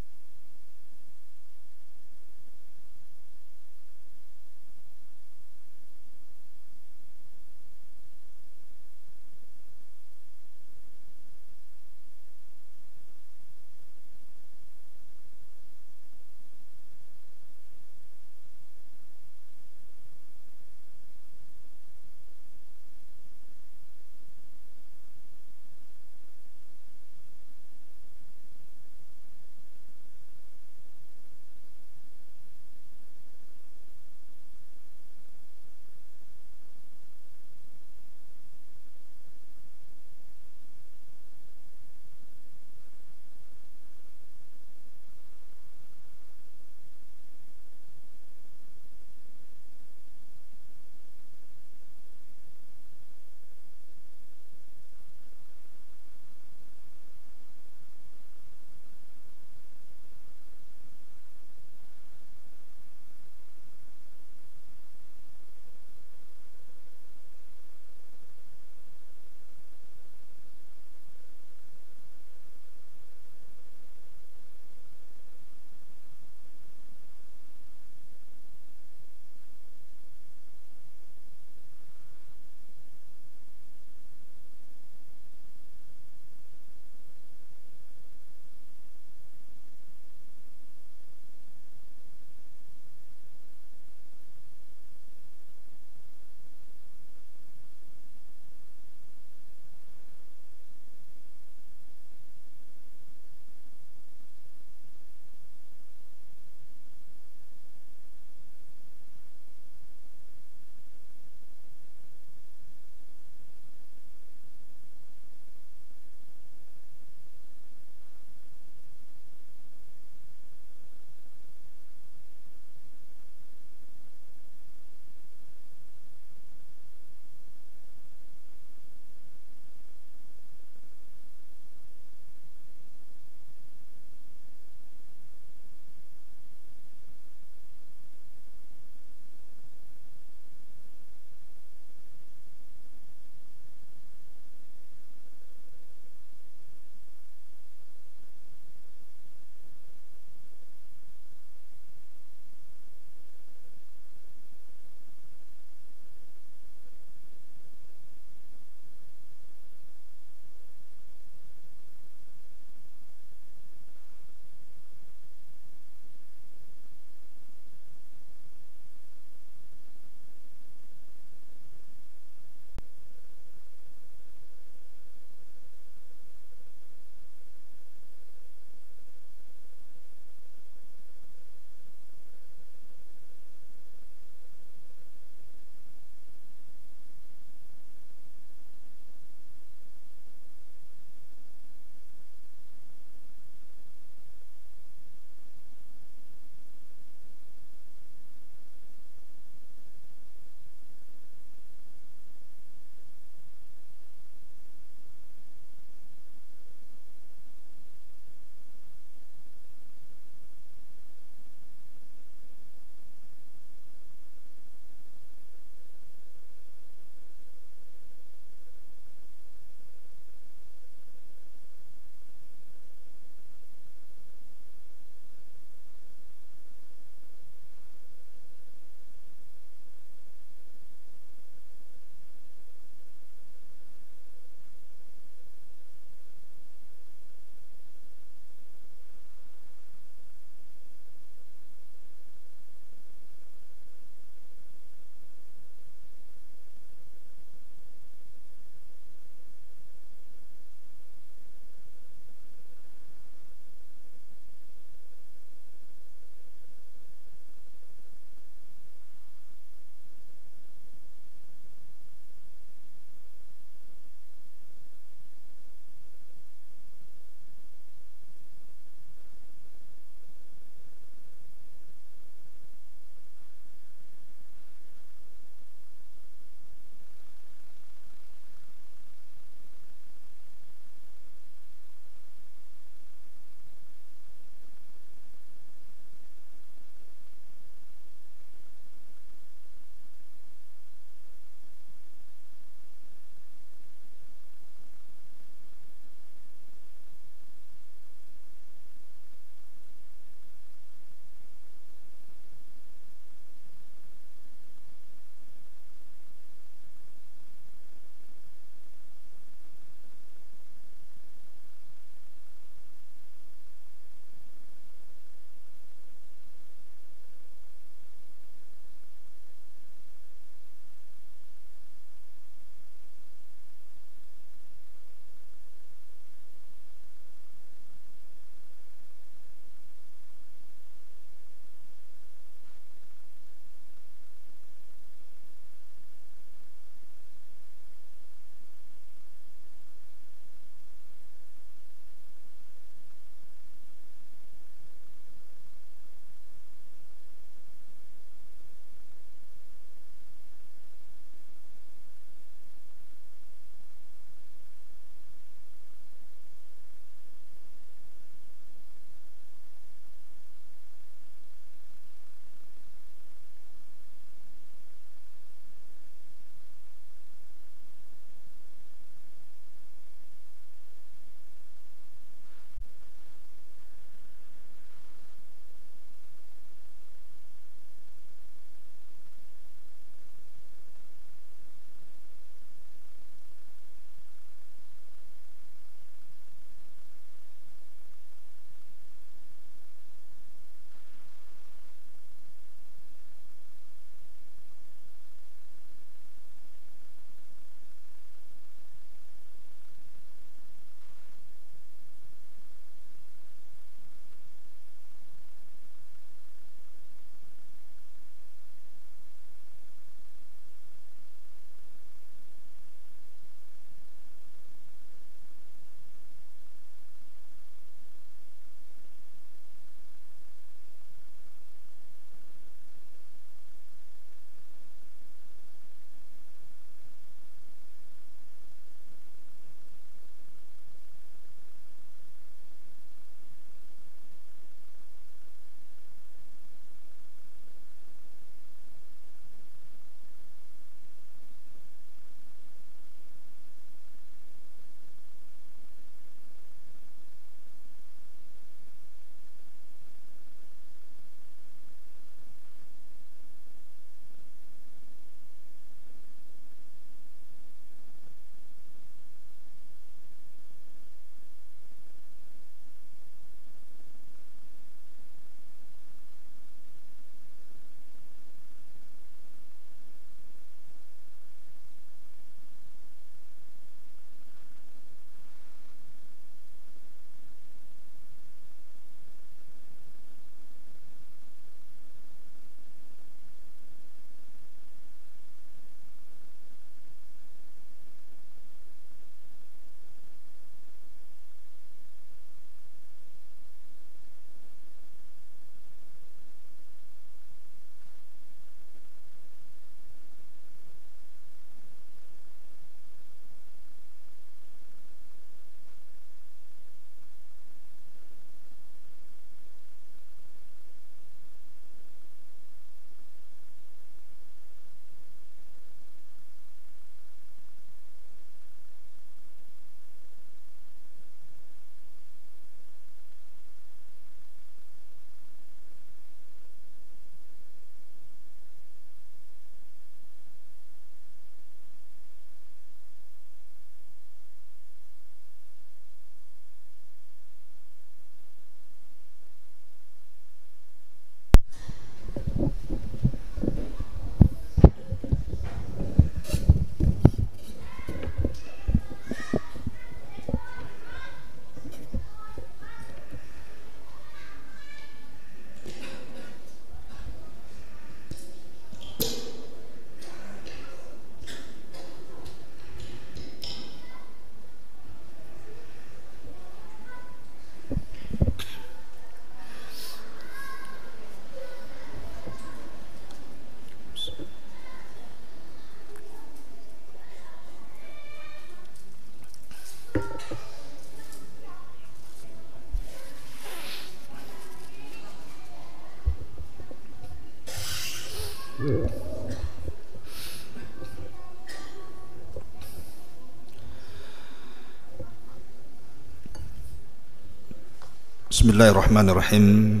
Bismillahirrahmanirrahim.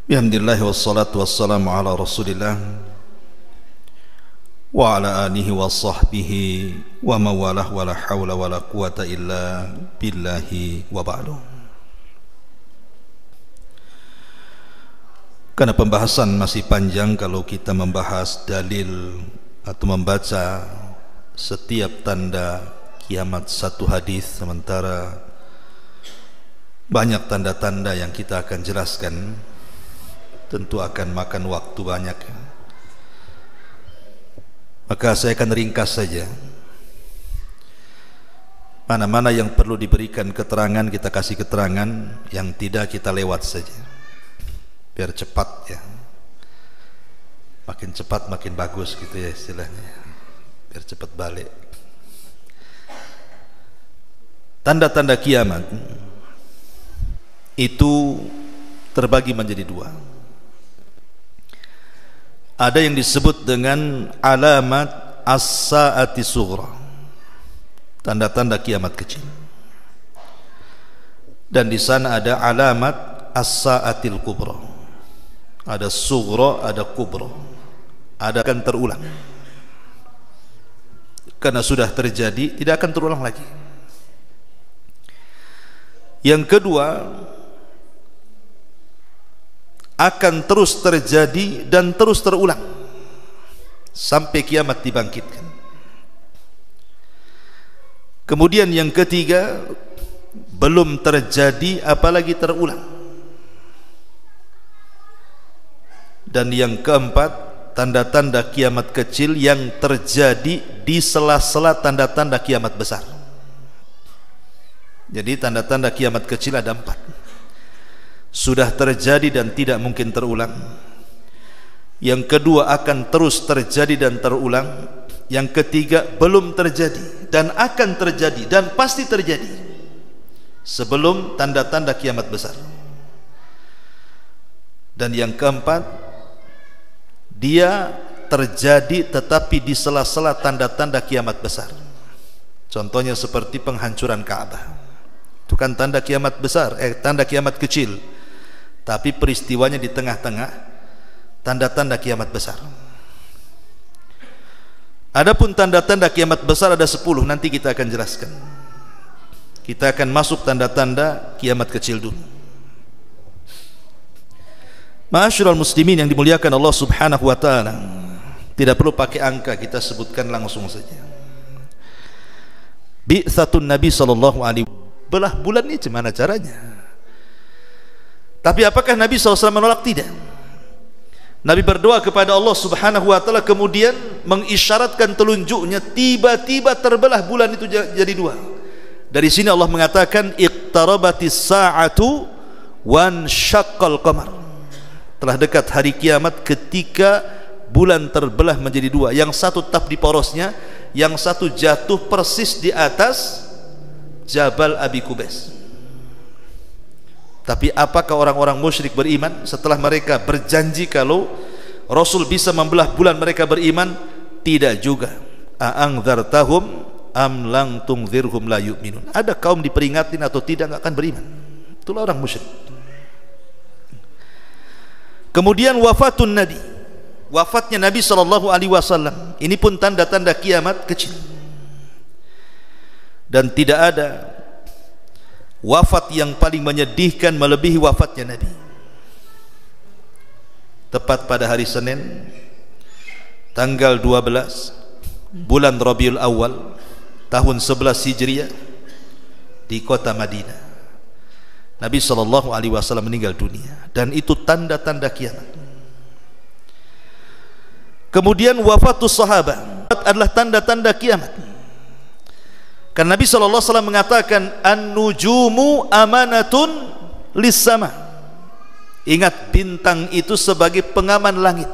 Bihamdillah wassalatu wassalamu ala Rasulillah wa ala alihi wa sahbihi wa mawalah wa la hawla wa la quwata illa billahi wa ba'du. Karena pembahasan masih panjang kalau kita membahas dalil atau membaca setiap tanda kiamat satu hadis, sementara banyak tanda-tanda yang kita akan jelaskan, tentu akan makan waktu banyak. Maka saya akan ringkas saja. Mana-mana yang perlu diberikan keterangan kita kasih keterangan, yang tidak kita lewat saja. Biar cepat ya. Makin cepat makin bagus gitu ya istilahnya. Biar cepat balik. Tanda-tanda kiamat itu terbagi menjadi dua. Ada yang disebut dengan alamat as-saati sughra, tanda-tanda kiamat kecil. Dan di sana ada alamat as-saatil kubra. Ada sughra, ada kubra. Ada akan terulang. Karena sudah terjadi, tidak akan terulang lagi. Yang kedua, akan terus terjadi dan terus terulang sampai kiamat dibangkitkan. Kemudian yang ketiga, belum terjadi apalagi terulang. Dan yang keempat, tanda-tanda kiamat kecil yang terjadi di sela-sela tanda-tanda kiamat besar. Jadi tanda-tanda kiamat kecil ada 4. Sudah terjadi dan tidak mungkin terulang. Yang kedua, akan terus terjadi dan terulang. Yang ketiga, belum terjadi dan akan terjadi dan pasti terjadi sebelum tanda-tanda kiamat besar. Dan yang keempat, dia terjadi tetapi di sela-sela tanda-tanda kiamat besar. Contohnya seperti penghancuran Ka'bah. Itu kan tanda kiamat besar, tanda kiamat kecil, tapi peristiwanya di tengah-tengah tanda-tanda kiamat besar. Adapun tanda-tanda kiamat besar ada 10, nanti kita akan jelaskan. Kita akan masuk tanda-tanda kiamat kecil dulu. Ma'asyiral muslimin yang dimuliakan Allah Subhanahu wa taala, tidak perlu pakai angka, kita sebutkan langsung saja. Bi'tsatun Nabi sallallahu alaihi wasallam, belah bulan ini gimana caranya? Tapi apakah Nabi SAW menolak? Tidak. Nabi berdoa kepada Allah Subhanahu wa taala, kemudian mengisyaratkan telunjuknya, tiba-tiba terbelah bulan itu jadi 2. Dari sini Allah mengatakan iqtarabatis sa'atu wan syaqqal qamar. Telah dekat hari kiamat ketika bulan terbelah menjadi 2. Yang satu tetap di porosnya, yang satu jatuh persis di atas Jabal Abi Kubais. Tapi apakah orang-orang musyrik beriman setelah mereka berjanji kalau Rasul bisa membelah bulan, mereka beriman? Tidak juga. A'angdzartahum am lang tungzirhum la yu'minun. Ada kaum diperingatin atau tidak, enggak akan beriman. Itulah orang musyrik. Kemudian wafatun Nabi, wafatnya Nabi sallallahu alaihi wasallam. Ini pun tanda-tanda kiamat kecil. Dan tidak ada wafat yang paling menyedihkan melebihi wafatnya Nabi. Tepat pada hari Senin tanggal 12 bulan Rabiul Awal tahun 11 Hijriah di kota Madinah, Nabi sallallahu alaihi wasallam meninggal dunia, dan itu tanda-tanda kiamat. Kemudian wafatus sahabat adalah tanda-tanda kiamat. Karena Nabi SAW mengatakan an-nujumu amanatun lis-sama. Ingat, bintang itu sebagai pengaman langit.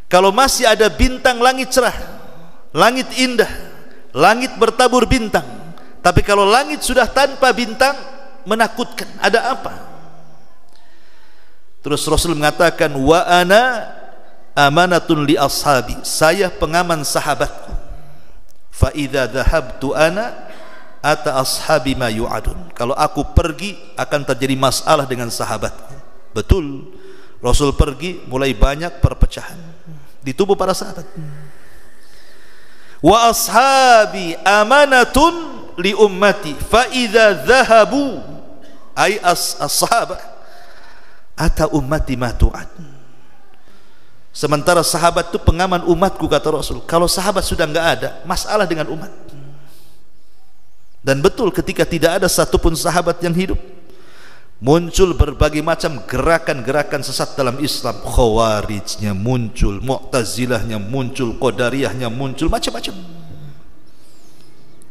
Kalau masih ada bintang, langit cerah, langit indah, langit bertabur bintang. Tapi kalau langit sudah tanpa bintang, menakutkan. Ada apa? Terus Rasul mengatakan wa ana amanatun li ashabi, saya pengaman sahabatku. Fa idza dhahabtu ana ata ashabi ma yu'adun. Kalau aku pergi akan terjadi masalah dengan sahabatku. Betul, Rasul pergi mulai banyak perpecahan di tubuh para sahabat. Wa ashabi amanatun li ummati fa idza dhahabu ay as-sahabah ata ummati ma tu'ad. Sementara sahabat itu pengaman umatku, kata Rasul. Kalau sahabat sudah enggak ada, masalah dengan umat. Dan betul, ketika tidak ada satupun sahabat yang hidup, muncul berbagai macam gerakan-gerakan sesat dalam Islam. Khawarijnya muncul, Mu'tazilahnya muncul, Qadariyahnya muncul, macam-macam.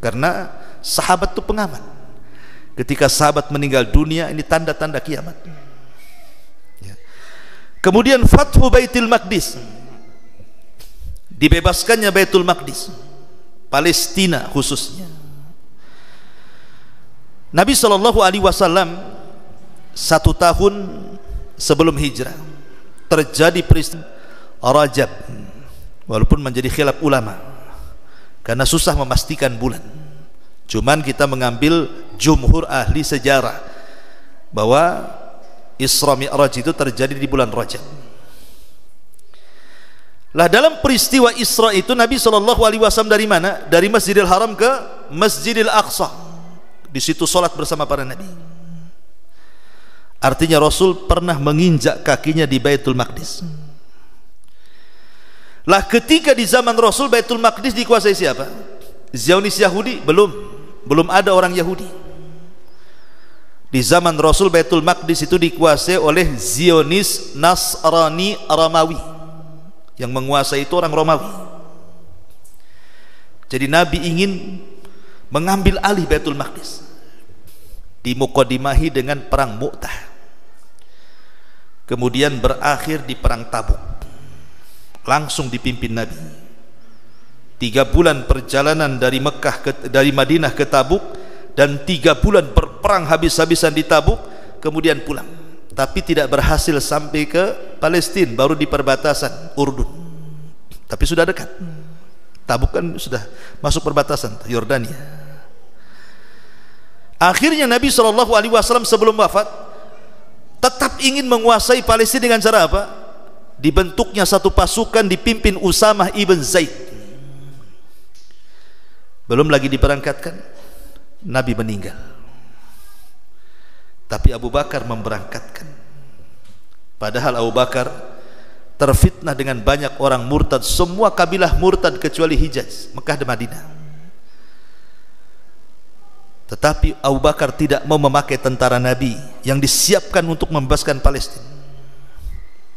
Karena sahabat itu pengaman. Ketika sahabat meninggal dunia, ini tanda-tanda kiamat. Ya. Kemudian Fathu Baitul Maqdis, dibebaskannya Baitul Maqdis, Palestina khususnya. Nabi SAW 1 tahun sebelum hijrah terjadi peristiwa Rajab, walaupun menjadi khilaf ulama karena susah memastikan bulan. Cuman kita mengambil jumhur ahli sejarah bahwa Isra Mi'raj itu terjadi di bulan Rajab. Lah dalam peristiwa Isra itu Nabi SAW dari mana? Dari Masjidil Haram ke Masjidil Aqsa. Di situ sholat bersama para nabi. Artinya Rasul pernah menginjak kakinya di Baitul Maqdis. Lah ketika di zaman Rasul Baitul Maqdis dikuasai siapa? Zionis Yahudi? Belum ada orang Yahudi. Di zaman Rasul Baitul Maqdis itu dikuasai oleh Zionis Nasrani Romawi. Yang menguasai itu orang Romawi. Jadi Nabi ingin mengambil alih Baitul Maqdis. Dimukodimahi dengan perang Mu'tah, kemudian berakhir di perang Tabuk. Langsung dipimpin Nabi. 3 bulan perjalanan dari dari Madinah ke Tabuk, dan 3 bulan berperang habis-habisan di Tabuk, kemudian pulang. Tapi tidak berhasil sampai ke Palestina, baru di perbatasan Urdun. Tapi sudah dekat. Tabuk kan sudah masuk perbatasan Yordania. Akhirnya Nabi SAW sebelum wafat tetap ingin menguasai Palestina dengan cara apa? Dibentuknya satu pasukan dipimpin Usamah ibn Zaid. Belum lagi diberangkatkan, Nabi meninggal. Tapi Abu Bakar memberangkatkan. Padahal Abu Bakar terfitnah dengan banyak orang murtad, semua kabilah murtad kecuali Hijaz, Mekah dan Madinah. Tetapi Abu Bakar tidak mau memakai tentara Nabi yang disiapkan untuk membebaskan Palestina.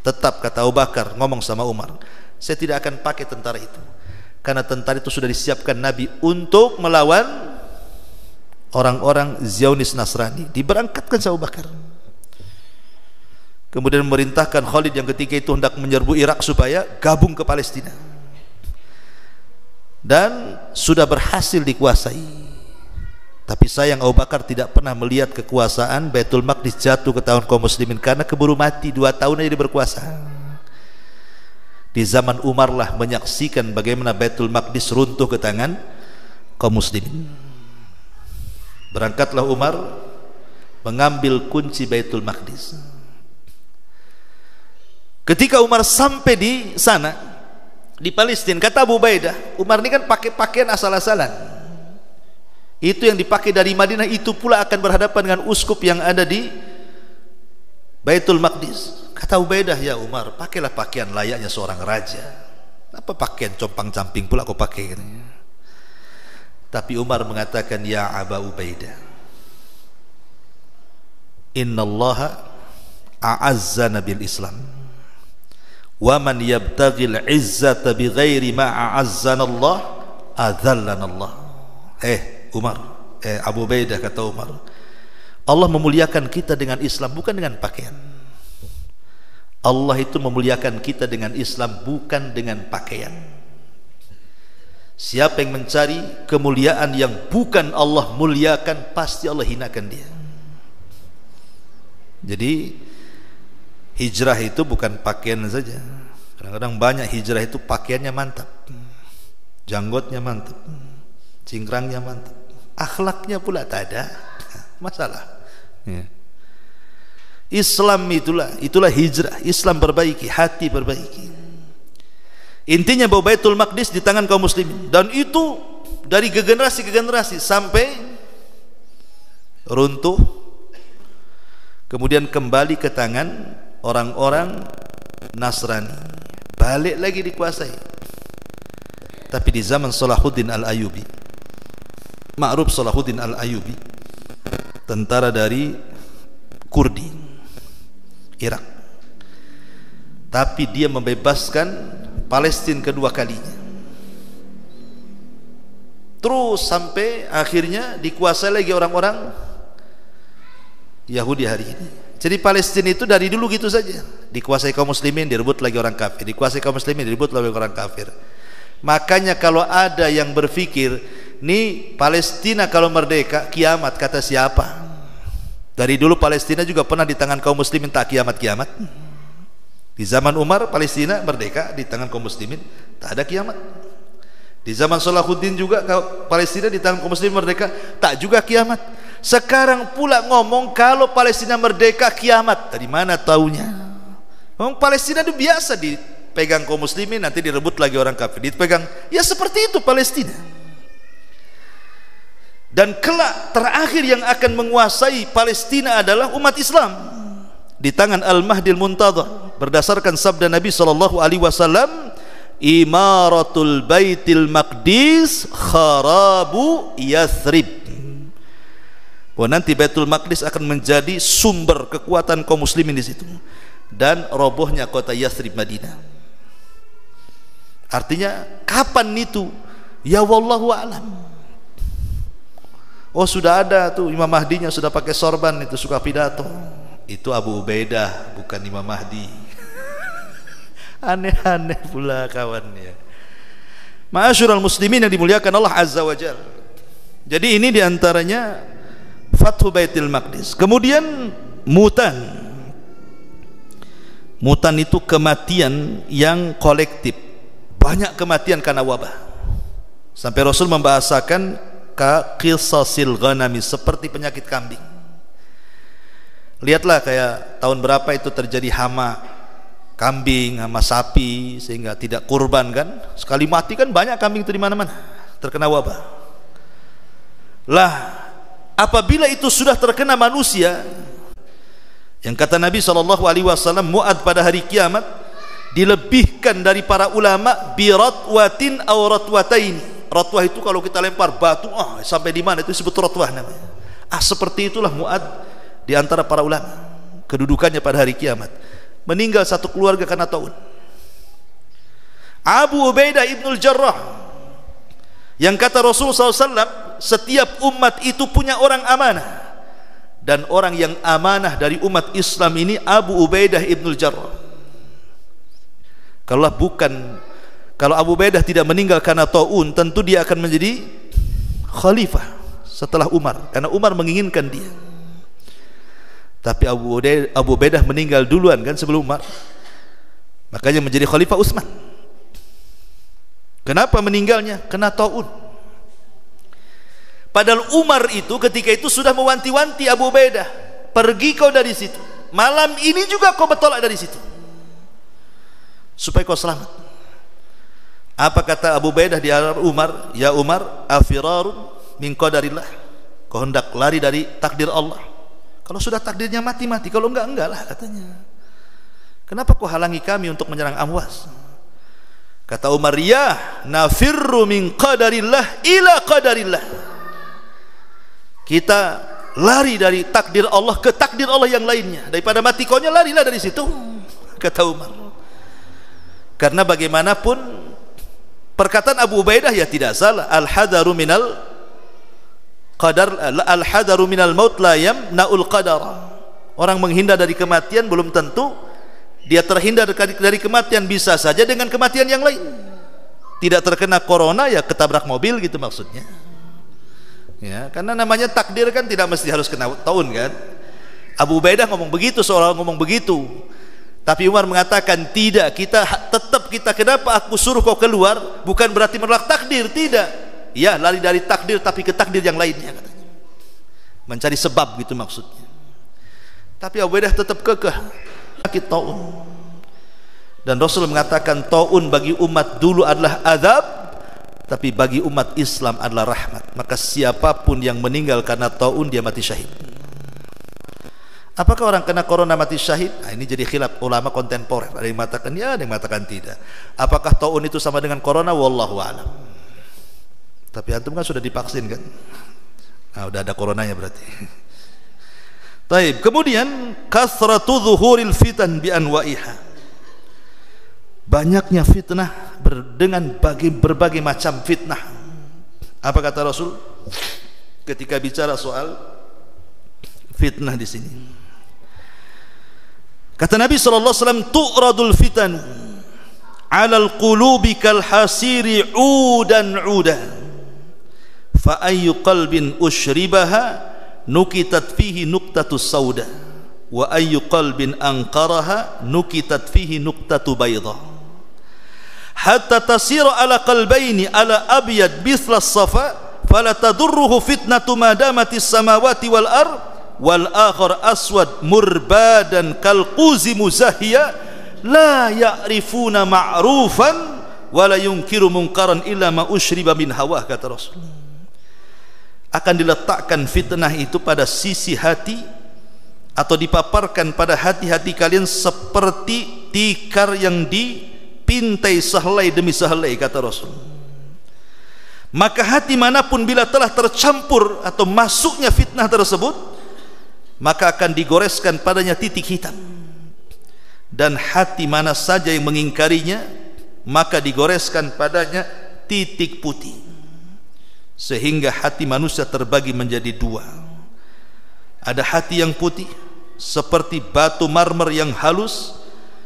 Tetap kata Abu Bakar, ngomong sama Umar, saya tidak akan pakai tentara itu, karena tentara itu sudah disiapkan Nabi untuk melawan orang-orang Zionis Nasrani. Diberangkatkan sama Abu Bakar. Kemudian memerintahkan Khalid yang ketika itu hendak menyerbu Irak supaya gabung ke Palestina, dan sudah berhasil dikuasai. Tapi sayang Abu Bakar tidak pernah melihat kekuasaan Baitul Maqdis jatuh ke tangan kaum muslimin, karena keburu mati 2 tahun aja dia berkuasa. Di zaman Umar lah menyaksikan bagaimana Baitul Maqdis runtuh ke tangan kaum muslimin. Berangkatlah Umar mengambil kunci Baitul Maqdis. Ketika Umar sampai di sana, di Palestina, kata Abu Ubaidah, Umar ini kan pakai pakaian asal-asalan. Itu yang dipakai dari Madinah, itu pula akan berhadapan dengan uskup yang ada di Baitul Maqdis. Kata Ubaidah, ya Umar, pakailah pakaian layaknya seorang raja. Apa pakaian compang-camping pula kau pakai? Tapi Umar mengatakan, ya Aba Ubaidah, innallaha a'azzana bil Islam, wa man yabtaghil izzata bighairi ma a'azzana Allah adzallana Allah. Umar, Abu Ubaidah, kata Umar, Allah memuliakan kita dengan Islam, bukan dengan pakaian. Allah itu memuliakan kita dengan Islam, bukan dengan pakaian. Siapa yang mencari kemuliaan yang bukan Allah muliakan, pasti Allah hinakan dia. Jadi hijrah itu bukan pakaian saja. Kadang-kadang banyak hijrah itu pakaiannya mantap, janggotnya mantap, cingkrangnya mantap, akhlaknya pula tak ada, masalah. Ya. Islam itulah hijrah. Islam perbaiki, hati perbaiki. Intinya bahwa Baitul Maqdis di tangan kaum muslimin, dan itu dari generasi ke generasi sampai runtuh, kemudian kembali ke tangan orang-orang Nasrani, balik lagi dikuasai. Tapi di zaman Salahuddin Al-Ayyubi, ma'ruf Salahuddin Al-Ayyubi, tentara dari Kurdi, Irak, tapi dia membebaskan Palestina kedua kalinya, terus sampai akhirnya dikuasai lagi orang-orang Yahudi hari ini. Jadi Palestina itu dari dulu gitu saja, dikuasai kaum muslimin, direbut lagi orang kafir, dikuasai kaum muslimin, direbut lagi orang kafir. Makanya kalau ada yang berpikir nih Palestina kalau merdeka kiamat, kata siapa? Dari dulu Palestina juga pernah di tangan kaum muslimin, tak kiamat-kiamat. Di zaman Umar Palestina merdeka di tangan kaum muslimin, tak ada kiamat. Di zaman Salahuddin juga Palestina di tangan kaum muslimin merdeka, tak juga kiamat. Sekarang pula ngomong kalau Palestina merdeka kiamat, dari mana taunya? Ngomong Palestina itu biasa dipegang kaum muslimin, nanti direbut lagi orang kafir, dipegang. Ya seperti itu Palestina. Dan kelak terakhir yang akan menguasai Palestina adalah umat Islam di tangan Al-Mahdi Al-Muntadhar, berdasarkan sabda Nabi SAW, imaratul baitil maqdis kharabu Yathrib. Bahwa nanti Baitul Maqdis akan menjadi sumber kekuatan kaum muslimin di situ, dan robohnya kota Yathrib Madinah. Artinya kapan itu? Ya wallahu a'lam. Oh sudah ada tuh Imam Mahdinya, sudah pakai sorban, itu suka pidato. Itu Abu Ubaidah, bukan Imam Mahdi. Aneh-aneh pula kawannya. Ma'asyiral muslimin yang dimuliakan Allah Azza wa Jalla. Jadi ini diantaranya Fathu Baitul Maqdis. Kemudian mutan. Mutan itu kematian yang kolektif. Banyak kematian karena wabah. Sampai Rasul membahasakan ka qisasil ghanami, seperti penyakit kambing. Lihatlah kayak tahun berapa itu terjadi hama kambing, hama sapi, sehingga tidak kurban kan. Sekali mati kan banyak kambing itu di mana-mana terkena wabah. Lah, apabila itu sudah terkena manusia, yang kata Nabi SAW, mu'ad pada hari kiamat dilebihkan dari para ulama bi ratwatin aw ratwataini. Ratwah itu kalau kita lempar batu sampai di mana itu disebut ratwah namanya. Seperti itulah mu'ad di antara para ulama, kedudukannya pada hari kiamat. Meninggal satu keluarga karena taun. Abu Ubaidah Ibnul Jarrah, yang kata Rasulullah SAW, setiap umat itu punya orang amanah, dan orang yang amanah dari umat Islam ini Abu Ubaidah Ibnul Jarrah. Kalau Abu Ubaidah tidak meninggal karena taun, tentu dia akan menjadi khalifah setelah Umar, karena Umar menginginkan dia. Tapi Abu Ubaidah meninggal duluan kan sebelum Umar, makanya menjadi khalifah Utsman. Kenapa meninggalnya? Kena taun. Padahal Umar itu ketika itu sudah mewanti-wanti Abu Ubaidah, pergi kau dari situ, malam ini juga kau bertolak dari situ, supaya kau selamat. Apa kata Abu Ubaidah di hadapan Umar? Ya Umar, afirarun min qadarillah, kau hendak lari dari takdir Allah. Kalau sudah takdirnya mati-mati, kalau enggak lah katanya. Kenapa kau halangi kami untuk menyerang Amwas? Kata Umar, ya nafirru min qadarillah ila qadarillah, kita lari dari takdir Allah ke takdir Allah yang lainnya. Daripada mati kaunya, larilah dari situ, kata Umar. Karena bagaimanapun perkataan Abu Ubaidah ya tidak salah, al-hadaru minal qadar, al-hadaru minal maut la yamna'ul qadar. Orang menghindar dari kematian belum tentu dia terhindar dari kematian, bisa saja dengan kematian yang lain. Tidak terkena corona ya ketabrak mobil gitu maksudnya. Ya, karena namanya takdir kan tidak mesti harus kena taun kan. Abu Ubaidah ngomong begitu, seolah ngomong begitu. Tapi Umar mengatakan tidak, kita kenapa aku suruh kau keluar bukan berarti menolak takdir, tidak. Ya, lari dari takdir tapi ke takdir yang lainnya katanya. Mencari sebab gitu maksudnya. Tapi Ubaidah tetap kekeh sakit taun. Dan Rasul mengatakan taun bagi umat dulu adalah azab, tapi bagi umat Islam adalah rahmat. Maka siapapun yang meninggal karena taun dia mati syahid. Apakah orang kena corona mati syahid? Nah, ini jadi khilaf ulama kontemporer. Ada yang mengatakan ya, ada yang mengatakan tidak. Apakah taun itu sama dengan corona? Wallahu a'lam. Tapi antum kan sudah divaksin kan? Nah, udah ada coronanya berarti. Taib. Kemudian kasratu zuhuril fitan bi anwa'iha. Banyaknya fitnah dengan berbagai macam fitnah. Apa kata Rasul ketika bicara soal fitnah di sini? Kata Nabi sallallahu alaihi wasallam, tu'radul fitan 'alal qulubi kal hasiri 'udan 'udan. Fa ayyu qalbin ushribaha nukitat fihi nuqtatus sauda wa ayyu qalbin anqaraha nukitat fihi nuqtatu bayda. Hatta tasira ala qalbaini ala abyad mithla as-safa fala tadurruhu fitnatu ma damatis samawati wal ard wal akhar aswad murbadan kal quzi muzahhiya la ya'rifuna ma'rufan wa la yunkiru munkaran illa ma ushriba min hawah, kata Rasul. Akan diletakkan fitnah itu pada sisi hati atau dipaparkan pada hati-hati kalian seperti tikar yang dipintai sehelai demi sehelai, kata Rasul. Maka hati manapun bila telah tercampur atau masuknya fitnah tersebut, maka akan digoreskan padanya titik hitam. Dan hati mana saja yang mengingkarinya, maka digoreskan padanya titik putih. Sehingga hati manusia terbagi menjadi dua. Ada hati yang putih seperti batu marmer yang halus,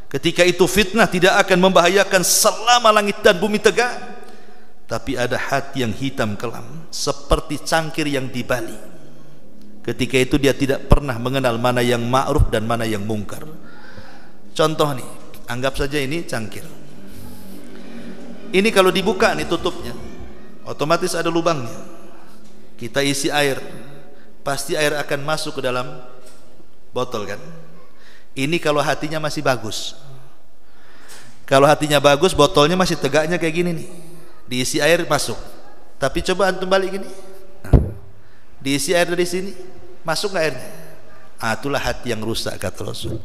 ketika itu fitnah tidak akan membahayakan selama langit dan bumi tegak. Tapi ada hati yang hitam kelam seperti cangkir yang dibali, ketika itu dia tidak pernah mengenal mana yang ma'ruf dan mana yang mungkar. Contoh nih, anggap saja ini cangkir. Ini kalau dibuka nih tutupnya, otomatis ada lubangnya. Kita isi air, pasti air akan masuk ke dalam botol kan. Ini kalau hatinya masih bagus. Kalau hatinya bagus, botolnya masih tegaknya kayak gini nih, diisi air masuk. Tapi coba antum balik gini, diisi air dari sini, masuk nggak airnya? Itulah hati yang rusak, kata Rasul.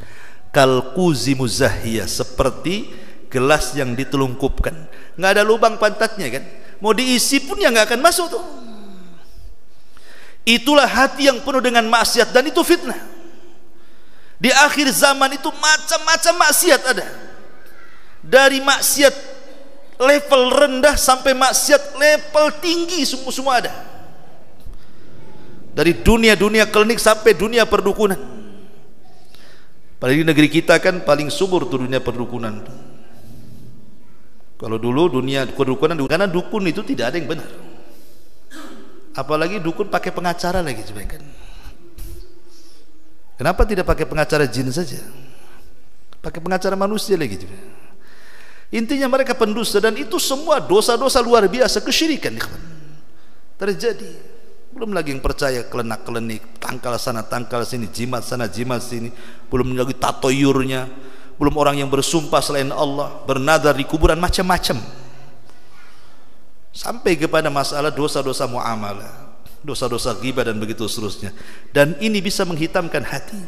Kal quzi muzahhiya, seperti gelas yang ditelungkupkan, nggak ada lubang pantatnya kan, mau diisi pun ya nggak akan masuk tuh. Itulah hati yang penuh dengan maksiat, dan itu fitnah. Di akhir zaman itu macam-macam maksiat ada, dari maksiat level rendah sampai maksiat level tinggi, semua ada. Dari dunia klinik sampai dunia perdukunan. Padahal di negeri kita kan paling subur tuh dunia perdukunan. Kalau dulu dunia perdukunan, karena dukun itu tidak ada yang benar. Apalagi dukun pakai pengacara lagi sebenarnya kan. Kenapa tidak pakai pengacara jin saja? Pakai pengacara manusia lagi juga. Intinya mereka pendusta, dan itu semua dosa-dosa luar biasa, kesyirikan terjadi. Belum lagi yang percaya kelenak-kelenik, tangkal sana tangkal sini, jimat sana jimat sini, belum lagi tatoyurnya, belum orang yang bersumpah selain Allah, bernadar di kuburan, macam-macam, sampai kepada masalah dosa-dosa muamalah, dosa-dosa ghibah dan begitu seterusnya. Dan ini bisa menghitamkan hati.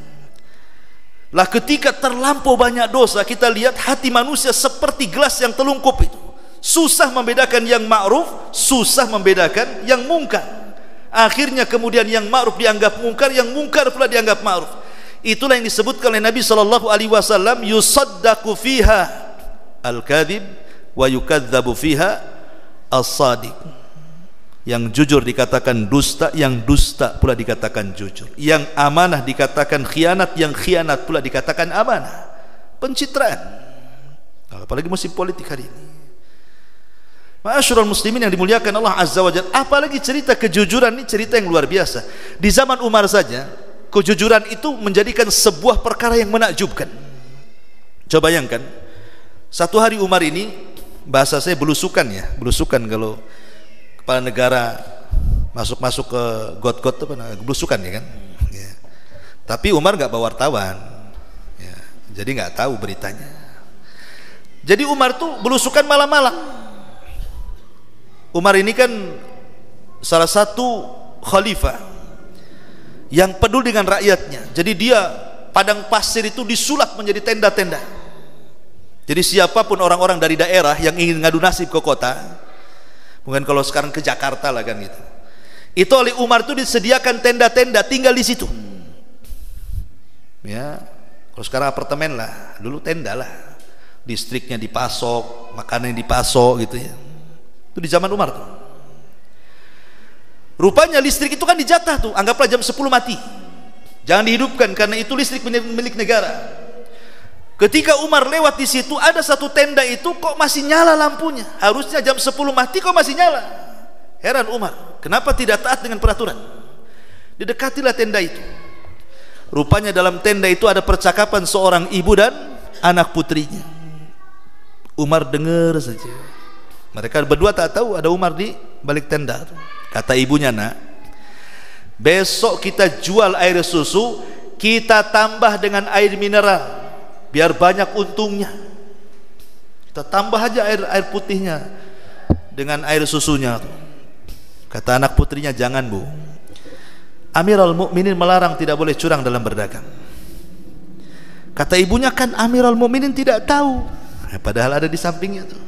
Lah ketika terlampau banyak dosa, kita lihat hati manusia seperti gelas yang telungkup itu, susah membedakan yang ma'ruf, susah membedakan yang mungkar. Akhirnya kemudian yang ma'ruf dianggap mungkar, yang mungkar pula dianggap ma'ruf. Itulah yang disebutkan oleh Nabi sallallahu alaihi wasallam, yusaddaqu fiha al-kadhib wa yukadzdzabu fiha as-sadiq. Yang jujur dikatakan dusta, yang dusta pula dikatakan jujur. Yang amanah dikatakan khianat, yang khianat pula dikatakan amanah. Pencitraan. Apalagi musim politik hari ini. Ma'asyiral muslimin yang dimuliakan Allah Azza wa Jalla, apalagi cerita kejujuran ini cerita yang luar biasa. Di zaman Umar saja, kejujuran itu menjadikan sebuah perkara yang menakjubkan. Coba bayangkan, satu hari Umar ini, bahasa saya belusukan ya, belusukan kalau kepala negara masuk ke got-got itu belusukan ya kan. Ya. Tapi Umar nggak bawa wartawan, ya. Jadi nggak tahu beritanya. Jadi Umar tuh belusukan malam-malam. Umar ini kan salah satu khalifah yang peduli dengan rakyatnya. Jadi dia padang pasir itu disulap menjadi tenda-tenda. Jadi siapapun orang-orang dari daerah yang ingin ngadu nasib ke kota, mungkin kalau sekarang ke Jakarta lah kan gitu, itu oleh Umar itu disediakan tenda-tenda, tinggal di situ. Ya, kalau sekarang apartemen lah, dulu tenda lah. Listriknya dipasok, makanan dipasok gitu ya. Itu di zaman Umar tuh. Rupanya listrik itu kan dijatah tuh, anggaplah jam 10 mati. Jangan dihidupkan karena itu listrik milik negara. Ketika Umar lewat di situ, ada satu tenda itu kok masih nyala lampunya. Harusnya jam 10 mati kok masih nyala. Heran Umar, kenapa tidak taat dengan peraturan? Didekatilah tenda itu. Rupanya dalam tenda itu ada percakapan seorang ibu dan anak putrinya. Umar dengar saja. Mereka berdua tak tahu ada Umar di balik tenda. Kata ibunya, nak, besok kita jual air susu, kita tambah dengan air mineral, biar banyak untungnya. Kita tambah aja air putihnya dengan air susunya. Kata anak putrinya, jangan bu, Amirul Mukminin melarang, tidak boleh curang dalam berdagang. Kata ibunya, kan Amirul Mukminin tidak tahu, padahal ada di sampingnya tuh.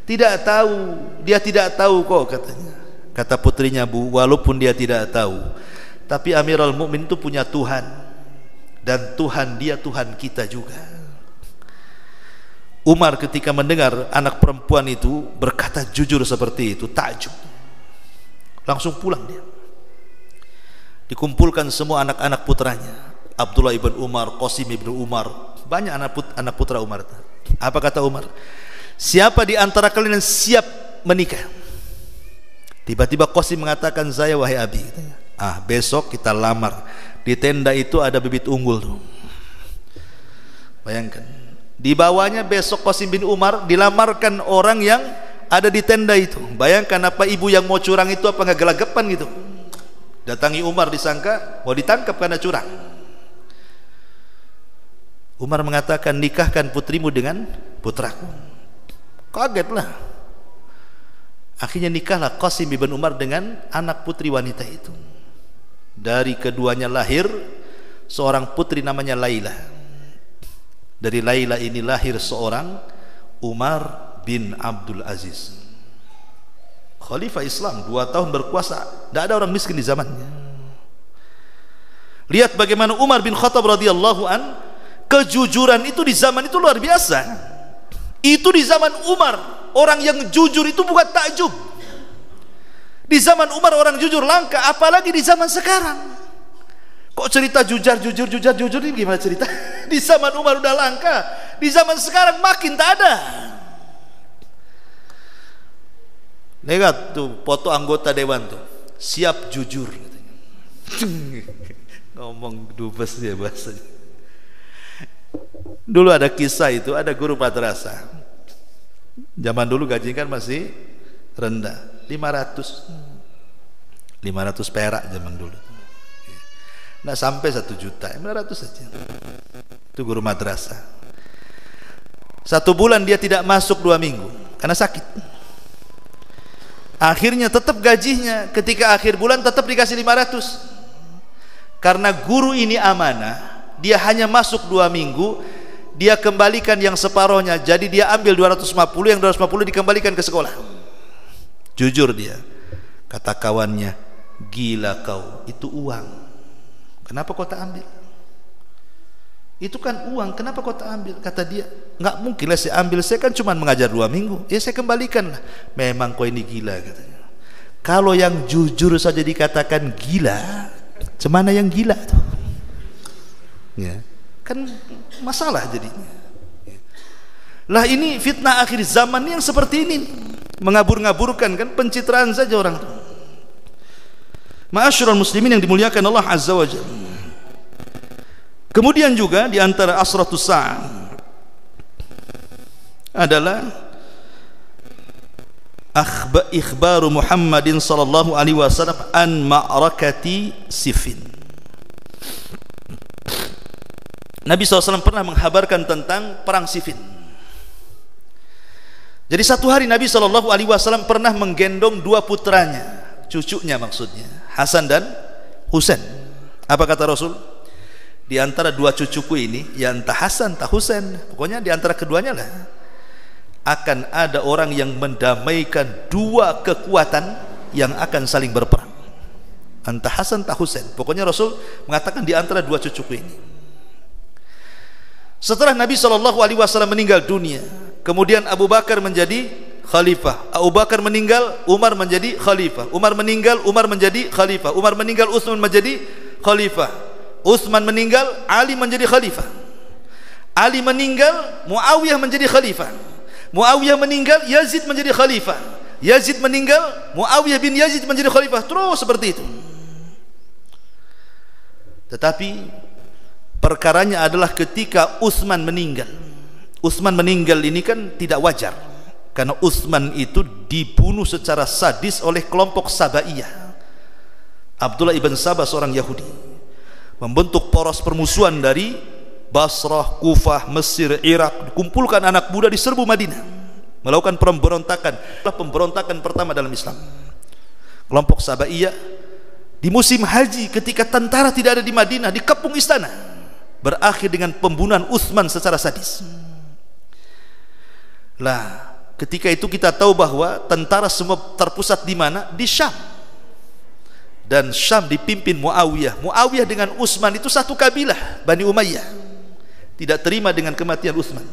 Tidak tahu, dia tidak tahu kok katanya. Kata putrinya, bu, walaupun dia tidak tahu, tapi Amirul Mukminin itu punya Tuhan, dan Tuhan dia Tuhan kita juga. Umar ketika mendengar anak perempuan itu berkata jujur seperti itu, takjub, langsung pulang dia. Dikumpulkan semua anak-anak putranya, Abdullah ibn Umar, Qasim ibn Umar, banyak anak putra Umar. Apa kata Umar? Siapa di antara kalian yang siap menikah? Tiba-tiba Qasim mengatakan, saya wahai abi. Besok kita lamar. Di tenda itu ada bibit unggul tuh. Bayangkan, di bawahnya besok Qasim bin Umar dilamarkan orang yang ada di tenda itu. Bayangkan apa ibu yang mau curang itu apa nggak gelagapan gitu. Datangi Umar disangka mau ditangkap karena curang. Umar mengatakan, nikahkan putrimu dengan putraku. Kagetlah. Akhirnya nikahlah Qasim bin Umar dengan anak putri wanita itu. Dari keduanya lahir seorang putri namanya Laila. Dari Laila ini lahir seorang Umar bin Abdul Aziz, Khalifah Islam, 2 tahun berkuasa, tidak ada orang miskin di zamannya. Lihat bagaimana Umar bin Khattab radhiyallahu an, kejujuran itu di zaman itu luar biasa. Itu di zaman Umar, orang yang jujur itu bukan takjub. Di zaman Umar orang jujur langka, apalagi di zaman sekarang. Kok cerita jujur ini gimana cerita? Di zaman Umar udah langka, di zaman sekarang makin tak ada. Lihat tuh foto anggota dewan tuh, siap jujur katanya. Ngomong dubes ya bahasanya. Dulu ada kisah itu, ada guru madrasah. Zaman dulu gaji kan masih rendah, 500 perak zaman dulu. Nah sampai 1 juta, 500 saja. Itu guru madrasah. 1 bulan dia tidak masuk 2 minggu karena sakit. Akhirnya tetap gajinya ketika akhir bulan tetap dikasih 500. Karena guru ini amanah, dia hanya masuk 2 minggu, dia kembalikan yang separohnya. Jadi dia ambil 250, yang 250 dikembalikan ke sekolah. Jujur dia. Kata kawannya, gila kau, itu uang, kenapa kau tak ambil? Itu kan uang, kenapa kau tak ambil? Kata dia, nggak mungkin lah saya ambil, saya kan cuma mengajar 2 minggu, ya saya kembalikan lah. Memang kau ini gila katanya. Kalau yang jujur saja dikatakan gila, cemana yang gila tuh? Ya, kan masalah jadinya. Lah ini fitnah akhir zaman yang seperti ini, mengabur-ngaburkan kan, pencitraan saja orang tuh. Ma'asyiral muslimin yang dimuliakan Allah Azza wa Jalla. Kemudian juga di antara asratus sa'ah adalah ikhbaru Muhammadin sallallahu alaihi wasallam an ma'rakati Siffin. Nabi SAW pernah menghabarkan tentang perang Siffin. Jadi satu hari Nabi SAW pernah menggendong dua putranya, cucunya maksudnya, Hasan dan Husain. Apa kata Rasul? Di antara dua cucuku ini, ya entah Hasan entah Husain, pokoknya di antara keduanya lah, akan ada orang yang mendamaikan dua kekuatan yang akan saling berperang. Entah Hasan entah Husain, pokoknya Rasul mengatakan di antara dua cucuku ini. Setelah Nabi SAW meninggal dunia, kemudian Abu Bakar menjadi khalifah, Abu Bakar meninggal, Umar menjadi khalifah, Umar meninggal, Umar menjadi khalifah, Umar meninggal, Utsman menjadi khalifah, Utsman meninggal, Ali menjadi khalifah, Ali meninggal, Muawiyah menjadi khalifah, Muawiyah meninggal, Yazid menjadi khalifah, Yazid meninggal, Muawiyah bin Yazid menjadi khalifah, terus seperti itu. Tetapi perkaranya adalah ketika Utsman meninggal. Utsman meninggal ini kan tidak wajar, karena Utsman itu dibunuh secara sadis oleh kelompok Sabaiyah. Abdullah ibn Sabah seorang Yahudi membentuk poros permusuhan dari Basrah, Kufah, Mesir, Irak, dikumpulkan anak muda di serbu Madinah, melakukan pemberontakan. Pemberontakan pertama dalam Islam. Kelompok Sabaiyah di musim haji ketika tentara tidak ada di Madinah, dikepung istana, berakhir dengan pembunuhan Utsman secara sadis. Lah, ketika itu kita tahu bahwa tentara semua terpusat di mana? Di Syam. Dan Syam dipimpin Muawiyah. Muawiyah dengan Utsman itu satu kabilah, Bani Umayyah. Tidak terima dengan kematian Utsman.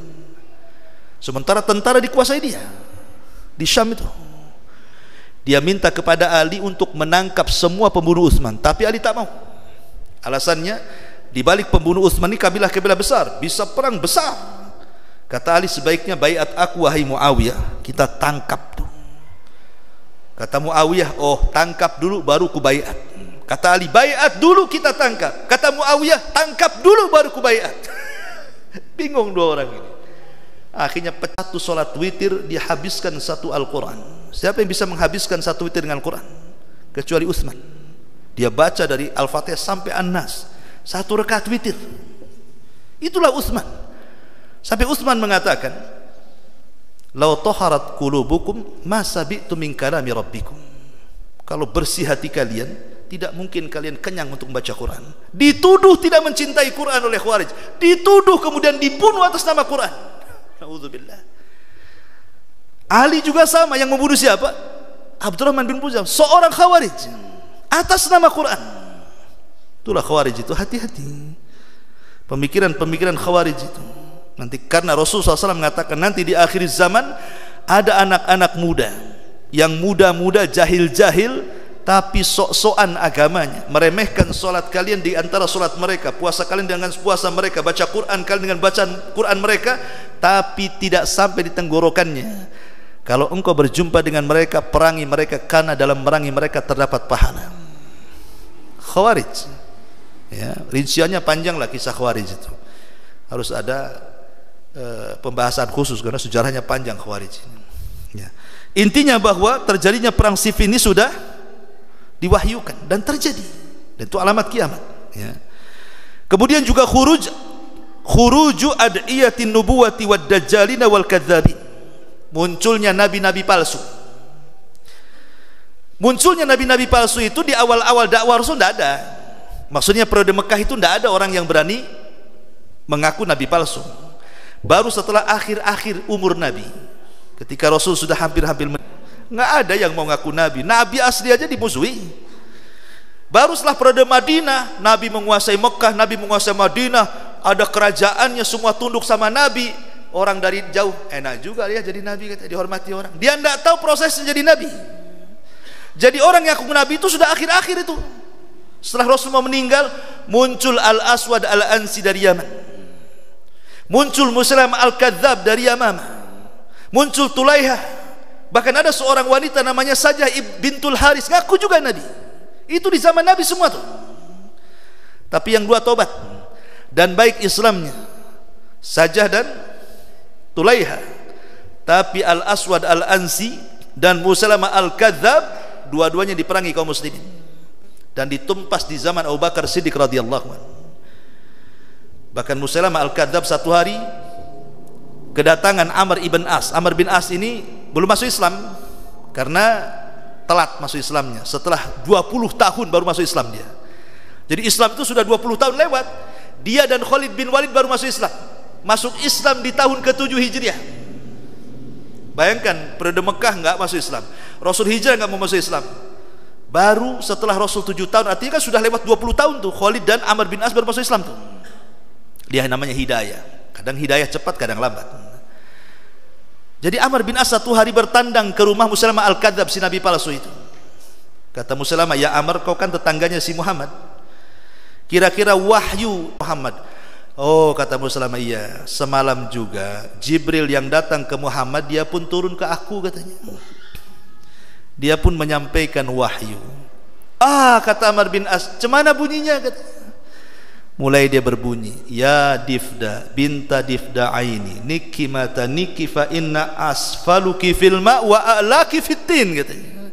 Sementara tentara dikuasai dia di Syam itu. Dia minta kepada Ali untuk menangkap semua pembunuh Utsman, tapi Ali tak mau. Alasannya, di balik pembunuh Utsman ini kabilah-kabilah besar, bisa perang besar. Kata Ali, sebaiknya baiat aku wahai Muawiyah, kita tangkap tuh. Kata Muawiyah, oh tangkap dulu baru ku baiat. Kata Ali, baiat dulu kita tangkap. Kata Muawiyah, tangkap dulu baru ku baiat. Bingung dua orang ini. Akhirnya pecah tuh sholat witir, dihabiskan satu Al-Quran. Siapa yang bisa menghabiskan satu witir dengan Al-Quran? Kecuali Utsman. Dia baca dari Al-Fatihah sampai An-Nas, satu rakaat witir. Itulah Utsman. Sampai Utsman mengatakan, "Lau taharat qulubukum ma sabi'tu min kalami rabbikum." Kalau bersih hati kalian, tidak mungkin kalian kenyang untuk membaca Quran. Dituduh tidak mencintai Quran oleh Khawarij, dituduh kemudian dibunuh atas nama Quran. Nauzubillah. Ali juga sama, yang membunuh siapa? Abdurrahman bin Muljam, seorang Khawarij, atas nama Quran. Itulah Khawarij itu, hati-hati. Pemikiran-pemikiran Khawarij itu. Nanti karena Rasulullah SAW mengatakan nanti di akhir zaman ada anak-anak muda yang muda-muda, jahil-jahil, tapi sok-sokan agamanya, meremehkan solat kalian di antara solat mereka, puasa kalian dengan puasa mereka, baca Quran kalian dengan bacaan Quran mereka, tapi tidak sampai di tenggorokannya. Kalau engkau berjumpa dengan mereka, perangi mereka, karena dalam merangi mereka terdapat pahala. Khawarij, ya, rinciannya panjang lah kisah Khawarij itu. Harus ada pembahasan khusus karena sejarahnya panjang Khawarij ini. Ya. Intinya bahwa terjadinya perang Siffin ini sudah diwahyukan dan terjadi, dan itu alamat kiamat. Ya. Kemudian juga khuruju ad'iyatin nubuwati wad dajjalina wal kadzabin. Munculnya nabi-nabi palsu. Munculnya nabi-nabi palsu itu di awal-awal dakwah Rasul tidak ada. Maksudnya periode Mekah itu tidak ada orang yang berani mengaku nabi palsu. Baru setelah akhir-akhir umur Nabi, ketika Rasul sudah hampir-hampir, nggak ada yang mau ngaku Nabi. Nabi asli aja dimusuhi. Baru setelah periode Madinah, Nabi menguasai Mekah, Nabi menguasai Madinah, ada kerajaannya, semua tunduk sama Nabi. Orang dari jauh, enak juga ya jadi Nabi, kata, dihormati orang. Dia nggak tahu prosesnya jadi Nabi. Jadi orang yang ngaku Nabi itu sudah akhir-akhir itu. Setelah Rasul mau meninggal, muncul Al-Aswad Al-Ansi dari Yaman. Muncul Muslim Al-Kadzab dari Yamamah. Muncul Tulaihah. Bahkan ada seorang wanita namanya Sajah bintul Haris, ngaku juga Nabi. Itu di zaman Nabi semua tuh. Tapi yang dua tobat dan baik Islamnya, Sajah dan Tulaihah. Tapi Al-Aswad Al-Ansi dan Musailamah al-Kadzdzab, dua-duanya diperangi kaum muslimin dan ditumpas di zaman Abu Bakar Siddiq radhiyallahu anhu. Bahkan Musailamah al-Kadzdzab satu hari kedatangan Amr ibn As. Amr bin As ini belum masuk Islam karena telat masuk Islamnya. Setelah 20 tahun baru masuk Islam dia. Jadi Islam itu sudah 20 tahun lewat. Dia dan Khalid bin Walid baru masuk Islam. Masuk Islam di tahun ke-7 Hijriah. Bayangkan, periode Mekah enggak masuk Islam, Rasul hijrah enggak mau masuk Islam. Baru setelah Rasul 7 tahun, artinya kan sudah lewat 20 tahun tuh Khalid dan Amr bin As baru masuk Islam tuh. Dia namanya hidayah. Kadang hidayah cepat, kadang lambat. Jadi Amr bin As satu hari bertandang ke rumah Musailamah al-Kadzdzab, si nabi palsu itu. Kata Musailamah, "Ya Amr, kau kan tetangganya si Muhammad. Kira-kira wahyu Muhammad." "Oh," kata Musailamah, "iya, semalam juga Jibril yang datang ke Muhammad, dia pun turun ke aku," katanya. "Dia pun menyampaikan wahyu." "Ah," kata Amr bin As, "cemana bunyinya?" katanya. Mulai dia berbunyi, "Ya Difda binta Difda aini niki mata niki fa inna asfaluki fil ma wa a'laki fitin," katanya.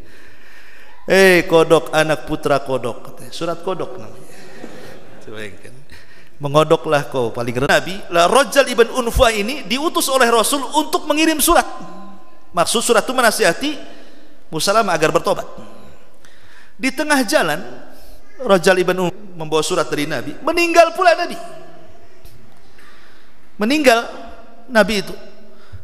Kodok, anak putra kodok, katanya. Surat kodok namanya. Bayangkan, mengodoklah kau paling rendah. Nabi lah, Rajal ibn Unfah ini diutus oleh Rasul untuk mengirim surat. Maksud surat itu menasihati Musailamah agar bertobat. Di tengah jalan Rajal ibn Unfah membawa surat dari Nabi, meninggal pula Nabi. Meninggal Nabi itu.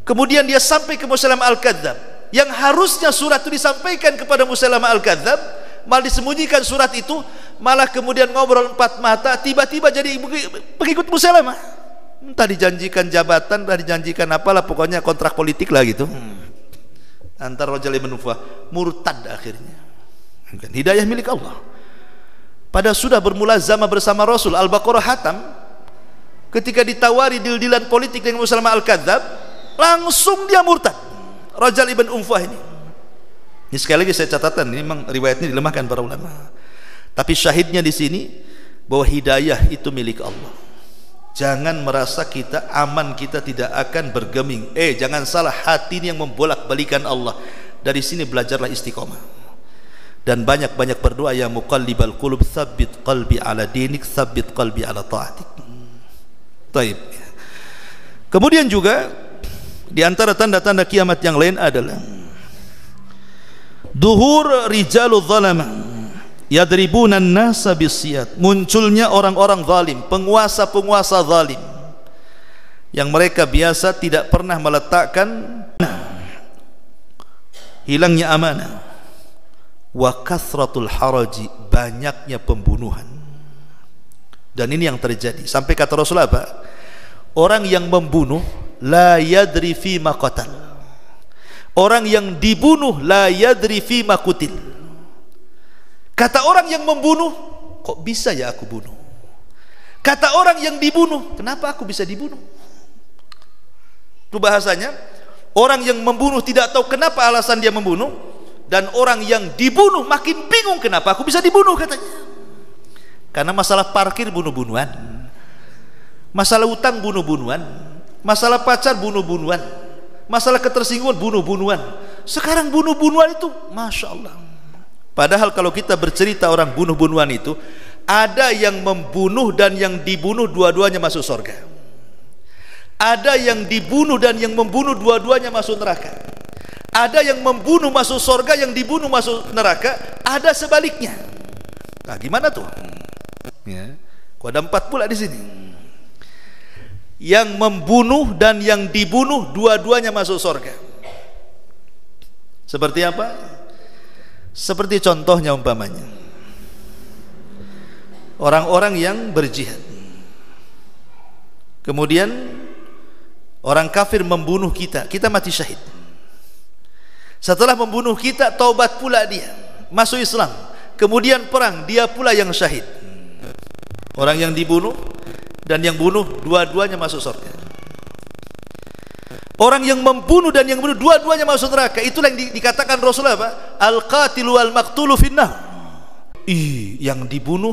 Kemudian dia sampai ke Musailamah al-Kadzdzab. Yang harusnya surat itu disampaikan kepada Musailamah al-Kadzdzab, malah disembunyikan surat itu, malah kemudian ngobrol empat mata, tiba-tiba jadi pengikut Musailamah. Entah dijanjikan jabatan, entah dijanjikan apalah, pokoknya kontrak politik lah gitu. Antar Rajal ibn Unfah murtad akhirnya. Hidayah milik Allah. Pada sudah bermulazamah bersama Rasul, Al-Baqarah hatam, ketika ditawari deal-dealan politik dengan Musailamah al-Kadzdzab, langsung dia murtad. Rajal ibn Unfah ini. Ini sekali lagi saya catatan, ini memang riwayatnya dilemahkan para ulama. Tapi syahidnya di sini bahwa hidayah itu milik Allah. Jangan merasa kita aman, kita tidak akan bergeming. Jangan salah, hati ini yang membolak-balikan Allah. Dari sini belajarlah istiqomah. Dan banyak-banyak berdoa, ya muqallibal qulub tsabbit qalbi ala dinik, tsabbit qalbi ala ta'atik. Baik. Kemudian juga di antara tanda-tanda kiamat yang lain adalah duhur rijalul zalama yadribuna an-nasa bisiyat. Munculnya orang-orang zalim, penguasa-penguasa zalim yang mereka biasa tidak pernah meletakkan, hilangnya amanah, wa kathratul haraji, banyaknya pembunuhan. Dan ini yang terjadi sampai kata Rasul apa? Orang yang membunuh la yadri fi ma qatal. Orang yang dibunuh la yadri fi ma qutil. Kata orang yang membunuh, kok bisa ya aku bunuh? Kata orang yang dibunuh, kenapa aku bisa dibunuh? Itu bahasanya, orang yang membunuh tidak tahu kenapa alasan dia membunuh, dan orang yang dibunuh makin bingung kenapa aku bisa dibunuh, katanya. Karena masalah parkir bunuh-bunuhan, masalah utang bunuh-bunuhan, masalah pacar bunuh-bunuhan, masalah ketersinggungan bunuh-bunuhan. Sekarang bunuh-bunuhan itu Masya Allah. Padahal kalau kita bercerita orang bunuh-bunuhan itu, ada yang membunuh dan yang dibunuh dua-duanya masuk surga. Ada yang dibunuh dan yang membunuh dua-duanya masuk neraka. Ada yang membunuh masuk surga, yang dibunuh masuk neraka. Ada sebaliknya. Nah, gimana tuh? Ya, kok ada 4 pula di sini. Yang membunuh dan yang dibunuh dua-duanya masuk surga. Seperti apa? Seperti contohnya umpamanya orang-orang yang berjihad, kemudian orang kafir membunuh kita, kita mati syahid. Setelah membunuh kita, taubat pula dia, masuk Islam, kemudian perang, dia pula yang syahid. Orang yang dibunuh dan yang bunuh dua-duanya masuk surga. Orang yang membunuh dan yang bunuh dua-duanya masuk neraka. Itulah yang dikatakan Rasulullah apa? Al-qatilu wal-maqtulu finnar. Yang dibunuh,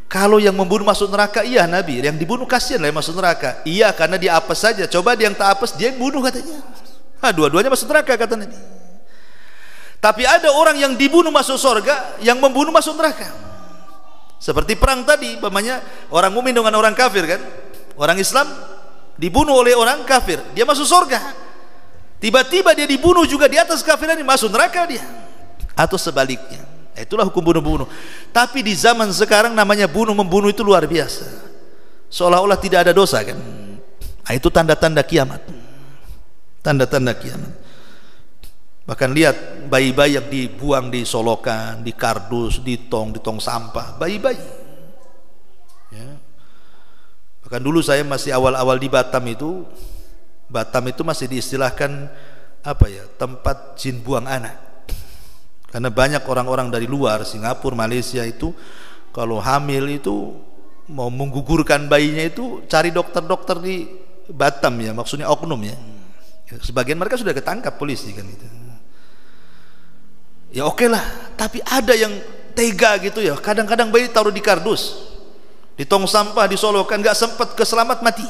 kalau yang membunuh masuk neraka, iya Nabi, yang dibunuh kasihan lah yang masuk neraka. Iya, karena dia apes saja. Coba dia yang tak apes, dia yang bunuh, katanya. Dua-duanya masuk neraka, kata Nabi. Tapi ada orang yang dibunuh masuk surga, yang membunuh masuk neraka. Seperti perang tadi, umpamanya orang mukmin dengan orang kafir kan. Orang Islam dibunuh oleh orang kafir, dia masuk surga. Tiba-tiba dia dibunuh juga di atas kafiran, ini masuk neraka dia. Atau sebaliknya. Itulah hukum bunuh-bunuh. Tapi di zaman sekarang namanya bunuh-membunuh itu luar biasa. Seolah-olah tidak ada dosa kan. Itu tanda-tanda kiamat. Tanda-tanda kiamat. Bahkan lihat bayi-bayi yang dibuang di solokan, di kardus, di tong sampah, bayi-bayi. Ya. Bahkan dulu saya masih awal-awal di Batam itu masih diistilahkan apa ya, tempat jin buang anak. Karena banyak orang-orang dari luar, Singapura, Malaysia itu kalau hamil itu mau menggugurkan bayinya itu cari dokter-dokter di Batam ya, maksudnya oknum ya. Sebagian mereka sudah ketangkap polisi kan itu. Ya oke lah, tapi ada yang tega gitu ya. Kadang-kadang bayi taruh di kardus, di tong sampah, disolokan, nggak sempat keselamat, mati.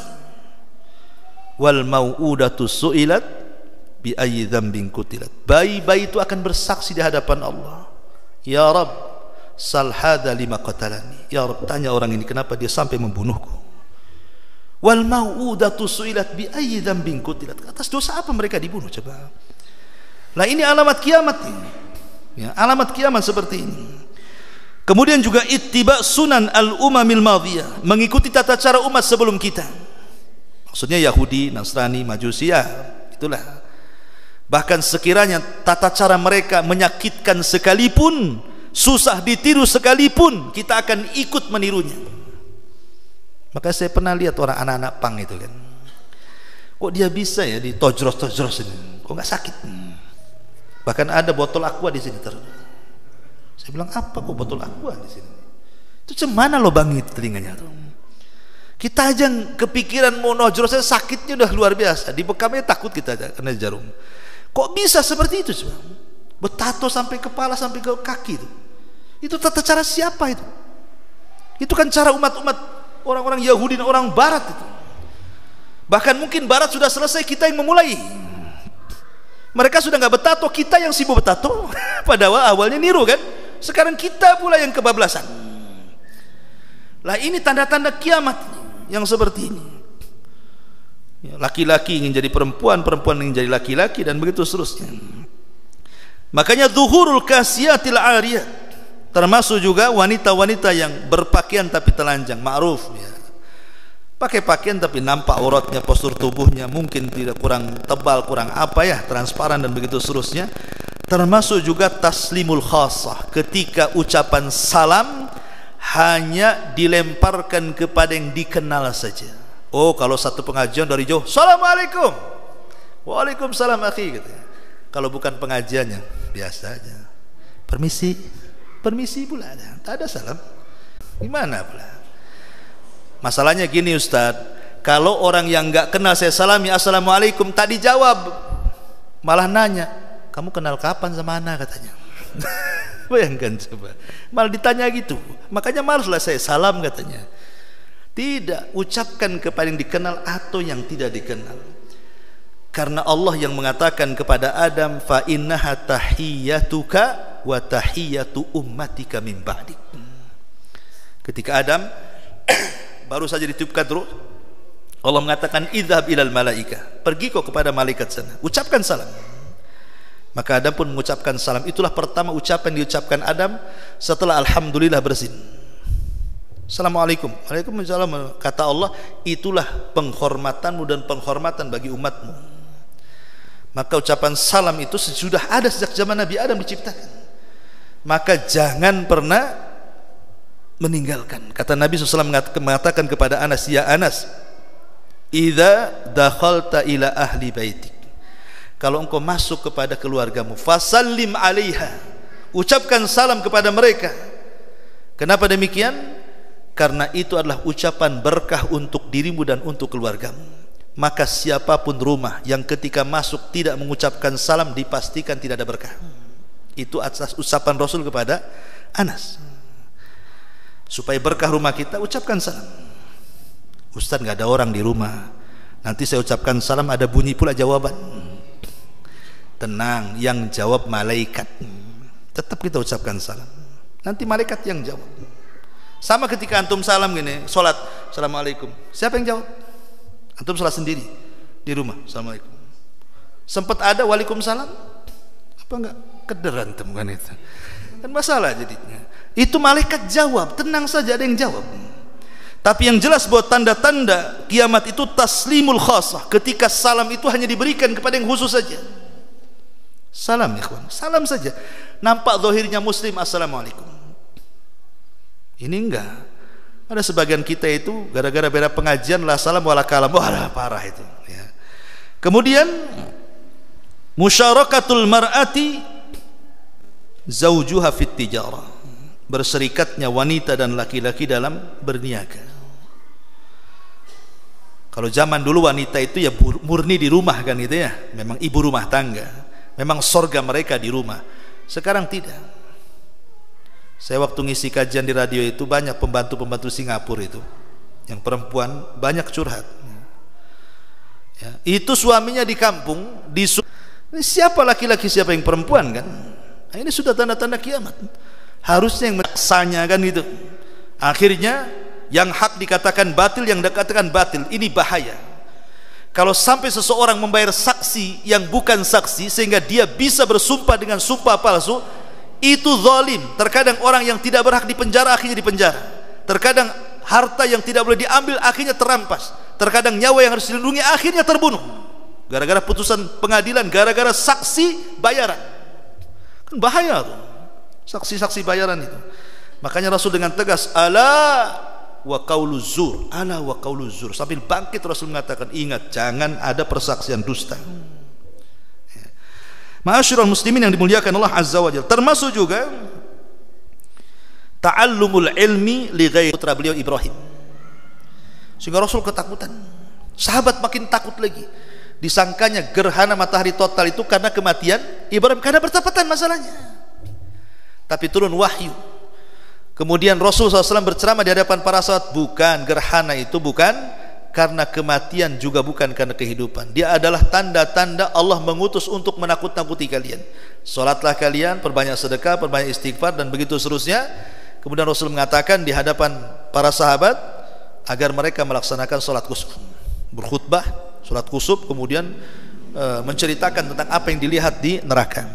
Wal mau'udatu su'ilat bi ayyi dzambin qutilat. Bayi-bayi itu akan bersaksi di hadapan Allah. Ya Rabb, sal hadza lima qatalani. Ya Rabb, tanya orang ini kenapa dia sampai membunuhku. Wal mau'udatu su'ilat bi ayyi dzambin qutilat. Atas dosa apa mereka dibunuh coba? Nah ini alamat kiamat ini. Ya, alamat kiamat seperti ini. Kemudian juga ittiba sunan al-umamil madhiyah, mengikuti tata cara umat sebelum kita. Maksudnya Yahudi, Nasrani, Majusi ya, itulah. Bahkan sekiranya tata cara mereka menyakitkan sekalipun, susah ditiru sekalipun, kita akan ikut menirunya. Maka saya pernah lihat orang anak-anak pang itu kan, kok dia bisa ya ditojros-tojros ini, kok nggak sakit. Bahkan ada botol aqua di sini terus. Saya bilang apa kok botol aqua di sini? Itu cemana lubangnya telinganya tuh. Kita aja kepikiran mau nojros, sakitnya udah luar biasa. Di bekamnya takut kita aja karena jarum. Kok bisa seperti itu coba? Betato sampai kepala sampai ke kaki itu. Itu tata cara siapa itu? Itu kan cara umat-umat orang-orang Yahudi dan orang Barat itu. Bahkan mungkin Barat sudah selesai, kita yang memulai. Mereka sudah nggak betato, kita yang sibuk betato. Padahal awalnya niru kan. Sekarang kita pula yang kebablasan. Lah ini tanda-tanda kiamat yang seperti ini. Laki-laki ingin jadi perempuan, perempuan ingin jadi laki-laki, dan begitu seterusnya. Makanya zuhurul kasiyatil ariyat, termasuk juga wanita-wanita yang berpakaian tapi telanjang, ma'ruf ya. Pakai pakaian tapi nampak auratnya, postur tubuhnya mungkin tidak, kurang tebal, kurang apa ya, transparan dan begitu seterusnya. Termasuk juga taslimul khassah, ketika ucapan salam hanya dilemparkan kepada yang dikenal saja. Oh, kalau satu pengajian dari jauh, Assalamualaikum, Waalaikumsalam akhi gitu. Kalau bukan pengajiannya biasa aja, permisi, permisi pula ada, tak ada salam. Gimana pula? Masalahnya gini Ustadz, kalau orang yang nggak kenal saya salami Assalamualaikum, tak dijawab, malah nanya, kamu kenal kapan sama Ana katanya. Bayangkan coba, malah ditanya gitu. Makanya malaslah saya salam katanya. Tidak, ucapkan kepada yang dikenal atau yang tidak dikenal. Karena Allah yang mengatakan kepada Adam, fa innaha tahiyyatuka wa tahiyyatu ummatika min ba'dik. Ketika Adam baru saja ditiupkan roh, Allah mengatakan idhab ilal malaika, pergi kau kepada malaikat sana, ucapkan salam. Maka Adam pun mengucapkan salam. Itulah pertama ucapan diucapkan Adam setelah alhamdulillah bersin. Assalamualaikum. Waalaikumsalam. Kata Allah, itulah penghormatanmu dan penghormatan bagi umatmu. Maka ucapan salam itu sudah ada sejak zaman Nabi Adam diciptakan. Maka jangan pernah meninggalkan. Kata Nabi SAW mengatakan kepada Anas, ya Anas, idza dakhalta ila ahli baitik, kalau engkau masuk kepada keluargamu, fasallim alaiha, ucapkan salam kepada mereka. Kenapa demikian? Karena itu adalah ucapan berkah untuk dirimu dan untuk keluargamu. Maka siapapun rumah yang ketika masuk tidak mengucapkan salam, dipastikan tidak ada berkah. Itu atas ucapan Rasul kepada Anas. Supaya berkah rumah kita, ucapkan salam. Ustaz, nggak ada orang di rumah, nanti saya ucapkan salam ada bunyi pula jawaban. Tenang, yang jawab malaikat. Tetap kita ucapkan salam, nanti malaikat yang jawab. Sama ketika antum salam gini, sholat, assalamualaikum, siapa yang jawab? Antum sholat sendiri di rumah, assalamualaikum. Sempat ada waalaikumsalam? Apa enggak? Keder antum kan itu. Kan masalah jadinya. Itu malaikat jawab, tenang saja, ada yang jawab. Tapi yang jelas buat tanda-tanda kiamat itu taslimul khasah, ketika salam itu hanya diberikan kepada yang khusus saja. Salam ikhwan, salam saja. Nampak zahirnya muslim, assalamualaikum. Ini enggak. Ada sebagian kita itu gara-gara beda pengajian lah salam wala kalam, wah parah itu ya. Kemudian musyarakatul mar'ati zaujuha fit tijarah, berserikatnya wanita dan laki-laki dalam berniaga. Kalau zaman dulu wanita itu ya murni di rumah kan gitu ya, memang ibu rumah tangga, memang sorga mereka di rumah. Sekarang tidak. Saya waktu ngisi kajian di radio itu banyak pembantu-pembantu Singapura itu yang perempuan banyak curhat ya, itu suaminya di kampung ini siapa laki-laki siapa yang perempuan kan. Nah, ini sudah tanda-tanda kiamat. Harusnya yang maksanya kan gitu. Akhirnya yang hak dikatakan batil, yang dikatakan batil. Ini bahaya. Kalau sampai seseorang membayar saksi yang bukan saksi sehingga dia bisa bersumpah dengan sumpah palsu, itu zalim. Terkadang orang yang tidak berhak dipenjara akhirnya dipenjara. Terkadang harta yang tidak boleh diambil akhirnya terampas. Terkadang nyawa yang harus dilindungi akhirnya terbunuh. Gara-gara putusan pengadilan, gara-gara saksi bayaran. Kan bahaya tuh. Saksi-saksi bayaran itu. Makanya Rasul dengan tegas, ala wa qaulu zur, ala wa qaulu zur, sambil bangkit Rasul mengatakan, ingat jangan ada persaksian dusta. Ma'asyiral muslimin yang dimuliakan Allah Azza wa Jalla, termasuk juga ta'allumul ilmi li ghairi, putra beliau Ibrahim. Sehingga Rasul ketakutan, sahabat makin takut lagi. Disangkanya gerhana matahari total itu karena kematian Ibrahim, karena bertepatan masalahnya. Tapi turun wahyu. Kemudian Rasulullah SAW berceramah di hadapan para sahabat, bukan, gerhana itu bukan karena kematian, juga bukan karena kehidupan. Dia adalah tanda-tanda Allah mengutus untuk menakut-nakuti kalian. Salatlah kalian, perbanyak sedekah, perbanyak istighfar, dan begitu seterusnya. Kemudian Rasul mengatakan di hadapan para sahabat agar mereka melaksanakan salat kusuf, berkhutbah salat kusuf, kemudian menceritakan tentang apa yang dilihat di neraka.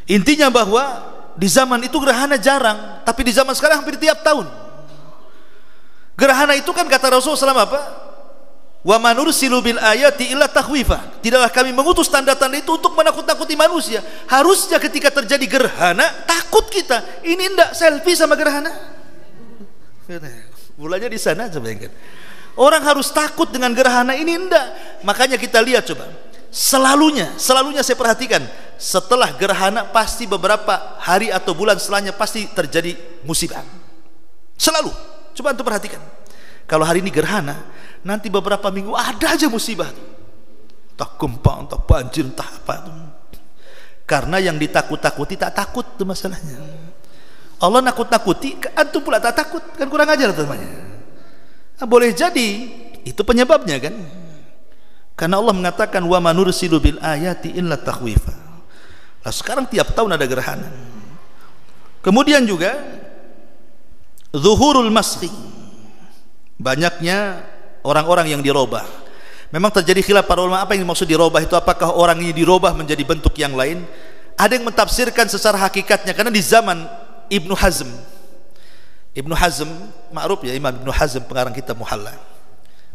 Intinya bahwa di zaman itu gerhana jarang, tapi di zaman sekarang hampir tiap tahun. Gerhana itu kan kata Rasulullah SAW apa? Wa ma nursilu bil ayati illa takhwifa. Tidaklah kami mengutus tanda-tanda itu untuk menakut-nakuti manusia. Harusnya ketika terjadi gerhana takut kita. Ini enggak selfie sama gerhana. Mulanya di sana coba ingat. Orang harus takut dengan gerhana, ini enggak. Makanya kita lihat coba. Selalunya saya perhatikan, setelah gerhana pasti beberapa hari atau bulan setelahnya pasti terjadi musibah. Selalu. Coba antum perhatikan. Kalau hari ini gerhana, nanti beberapa minggu ada aja musibah. Entah gempa, entah banjir, entah apa. Karena yang ditakut-takuti tak takut itu masalahnya. Allah nakut-nakuti, antum pula tak takut, kan kurang ajar temannya. Nah, boleh jadi itu penyebabnya kan. Karena Allah mengatakan wa ma nursilu bil ayati illa takhwifa. Nah, sekarang tiap tahun ada gerhana. Kemudian juga zuhurul maskhi, banyaknya orang-orang yang dirobah. Memang terjadi khilaf para ulama apa yang dimaksud dirobah itu, apakah orang ini dirobah menjadi bentuk yang lain. Ada yang mentafsirkan secara hakikatnya, karena di zaman Ibnu Hazm ma'ruf ya, Imam Ibnu Hazm pengarang kitab Muhalla.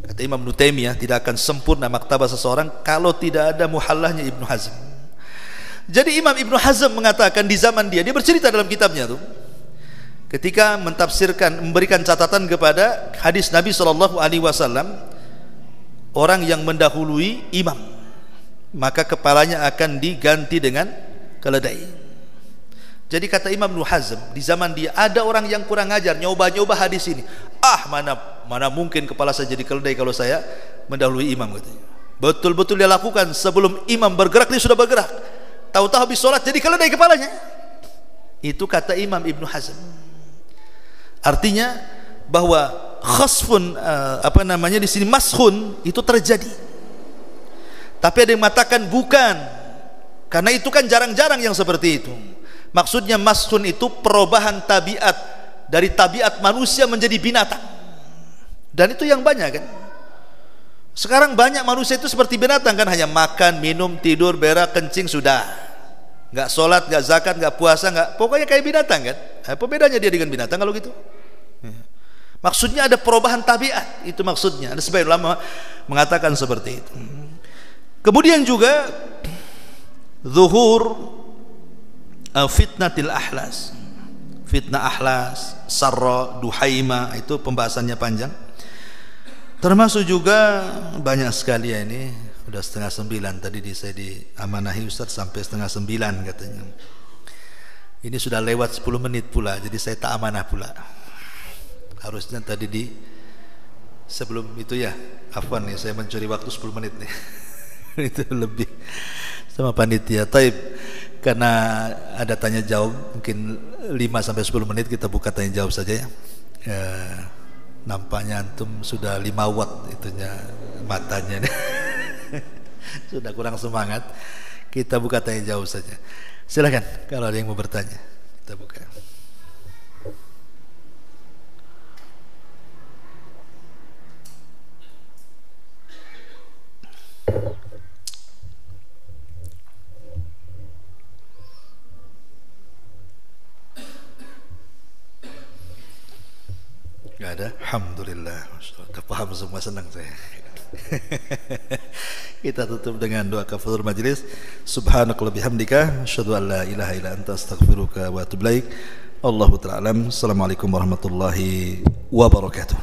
Kata Imam Ibnu Taimiyah, tidak akan sempurna maktabah seseorang kalau tidak ada muhallahnya Ibnu Hazm. Jadi Imam Ibnu Hazm mengatakan di zaman dia bercerita dalam kitabnya tuh, ketika mentafsirkan, memberikan catatan kepada hadis Nabi SAW, orang yang mendahului imam maka kepalanya akan diganti dengan keledai. Jadi kata Imam Ibnu Hazm, di zaman dia ada orang yang kurang ajar, nyoba-nyoba hadis ini. Mana mungkin kepala saya jadi keledai kalau saya mendahului imam katanya. Betul-betul dia lakukan, sebelum imam bergerak dia sudah bergerak. Tahu-tahu habis sholat jadi keledai kepalanya. Itu kata Imam Ibnu Hazm. Artinya bahwa khasfun di sini maskhun itu terjadi. Tapi ada yang mengatakan bukan. Karena itu kan jarang-jarang yang seperti itu. Maksudnya maskhun itu perubahan tabiat dari tabiat manusia menjadi binatang. Dan itu yang banyak kan. Sekarang banyak manusia itu seperti binatang kan, hanya makan, minum, tidur, berak, kencing, sudah. Enggak sholat, enggak zakat, enggak puasa, enggak, pokoknya kayak binatang kan. Apa bedanya dia dengan binatang kalau gitu? Maksudnya ada perubahan tabiat, itu maksudnya. Ada sebagian ulama mengatakan seperti itu. Kemudian juga zuhur fitnatil ahlas, fitnah ahlas, sarra, duhaima, itu pembahasannya panjang. Termasuk juga banyak sekali ya, ini udah 8:30 tadi saya diamanahi Ustaz sampai 8:30 katanya. Ini sudah lewat 10 menit pula, jadi saya tak amanah pula. Harusnya tadi sebelum itu ya, afwan nih, saya mencuri waktu 10 menit nih. Itu lebih sama panitia. Taib, karena ada tanya jawab, mungkin 5-10 menit kita buka tanya jawab saja ya. Nampaknya antum sudah 5 watt itunya matanya. Sudah kurang semangat. Kita buka tanya jawab saja. Silakan kalau ada yang mau bertanya, kita buka. Gak ada? Alhamdulillah, udah paham semua, senang saya. Kita tutup dengan doa kafaratul majelis. Subhanakallahumma bihamdika, asyhadu an la ilaha illa anta, astaghfiruka wa atubu ilaik. Allahu ta'ala alam. Assalamualaikum warahmatullahi wabarakatuh.